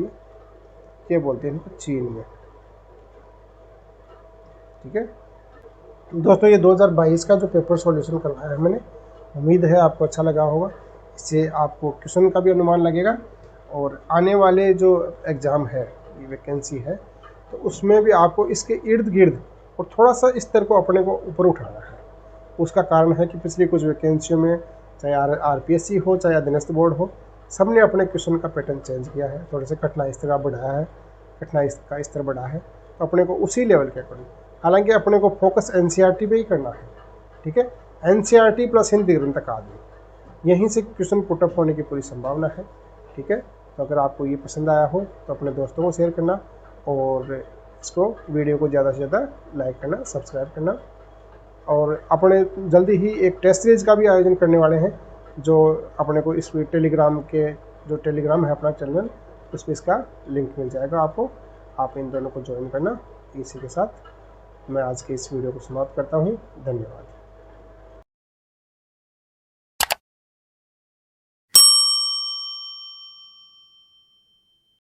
ये बोलते हैं इनको चीन में। ठीक है दोस्तों, ये 2022 का जो पेपर सॉल्यूशन करवाया है मैंने, उम्मीद है आपको अच्छा लगा होगा। इससे आपको क्वेश्चन का भी अनुमान लगेगा, और आने वाले जो एग्ज़ाम है, ये वैकेंसी है, तो उसमें भी आपको इसके इर्द गिर्द और थोड़ा सा स्तर को अपने को ऊपर उठाना है। उसका कारण है कि पिछली कुछ वैकेंसियों में, चाहे आरपीएससी हो, चाहे अधीनस्थ बोर्ड हो, सब ने अपने क्वेश्चन का पैटर्न चेंज किया है, थोड़े से कठिनाई स्तर बढ़ाया है, कठिनाई का स्तर बढ़ा है, तो अपने को उसी लेवल के अकॉर्डिंग, हालांकि अपने को फोकस एनसीईआरटी पे ही करना है। ठीक है, एनसीईआरटी प्लस हिंदी ग्रंथ अकादमी, यहीं से क्वेश्चन पुटअप होने की पूरी संभावना है। ठीक है, तो अगर आपको ये पसंद आया हो तो अपने दोस्तों को शेयर करना, और इसको वीडियो को ज़्यादा से ज़्यादा लाइक करना, सब्सक्राइब करना। और अपने जल्दी ही एक टेस्ट सीरीज का भी आयोजन करने वाले हैं, जो अपने को इस टेलीग्राम के, जो टेलीग्राम है अपना चैनल, उसमें इसका लिंक मिल जाएगा आपको, आप इन दोनों को ज्वाइन करना। इसी के साथ मैं आज के इस वीडियो को समाप्त करता हूँ। धन्यवाद।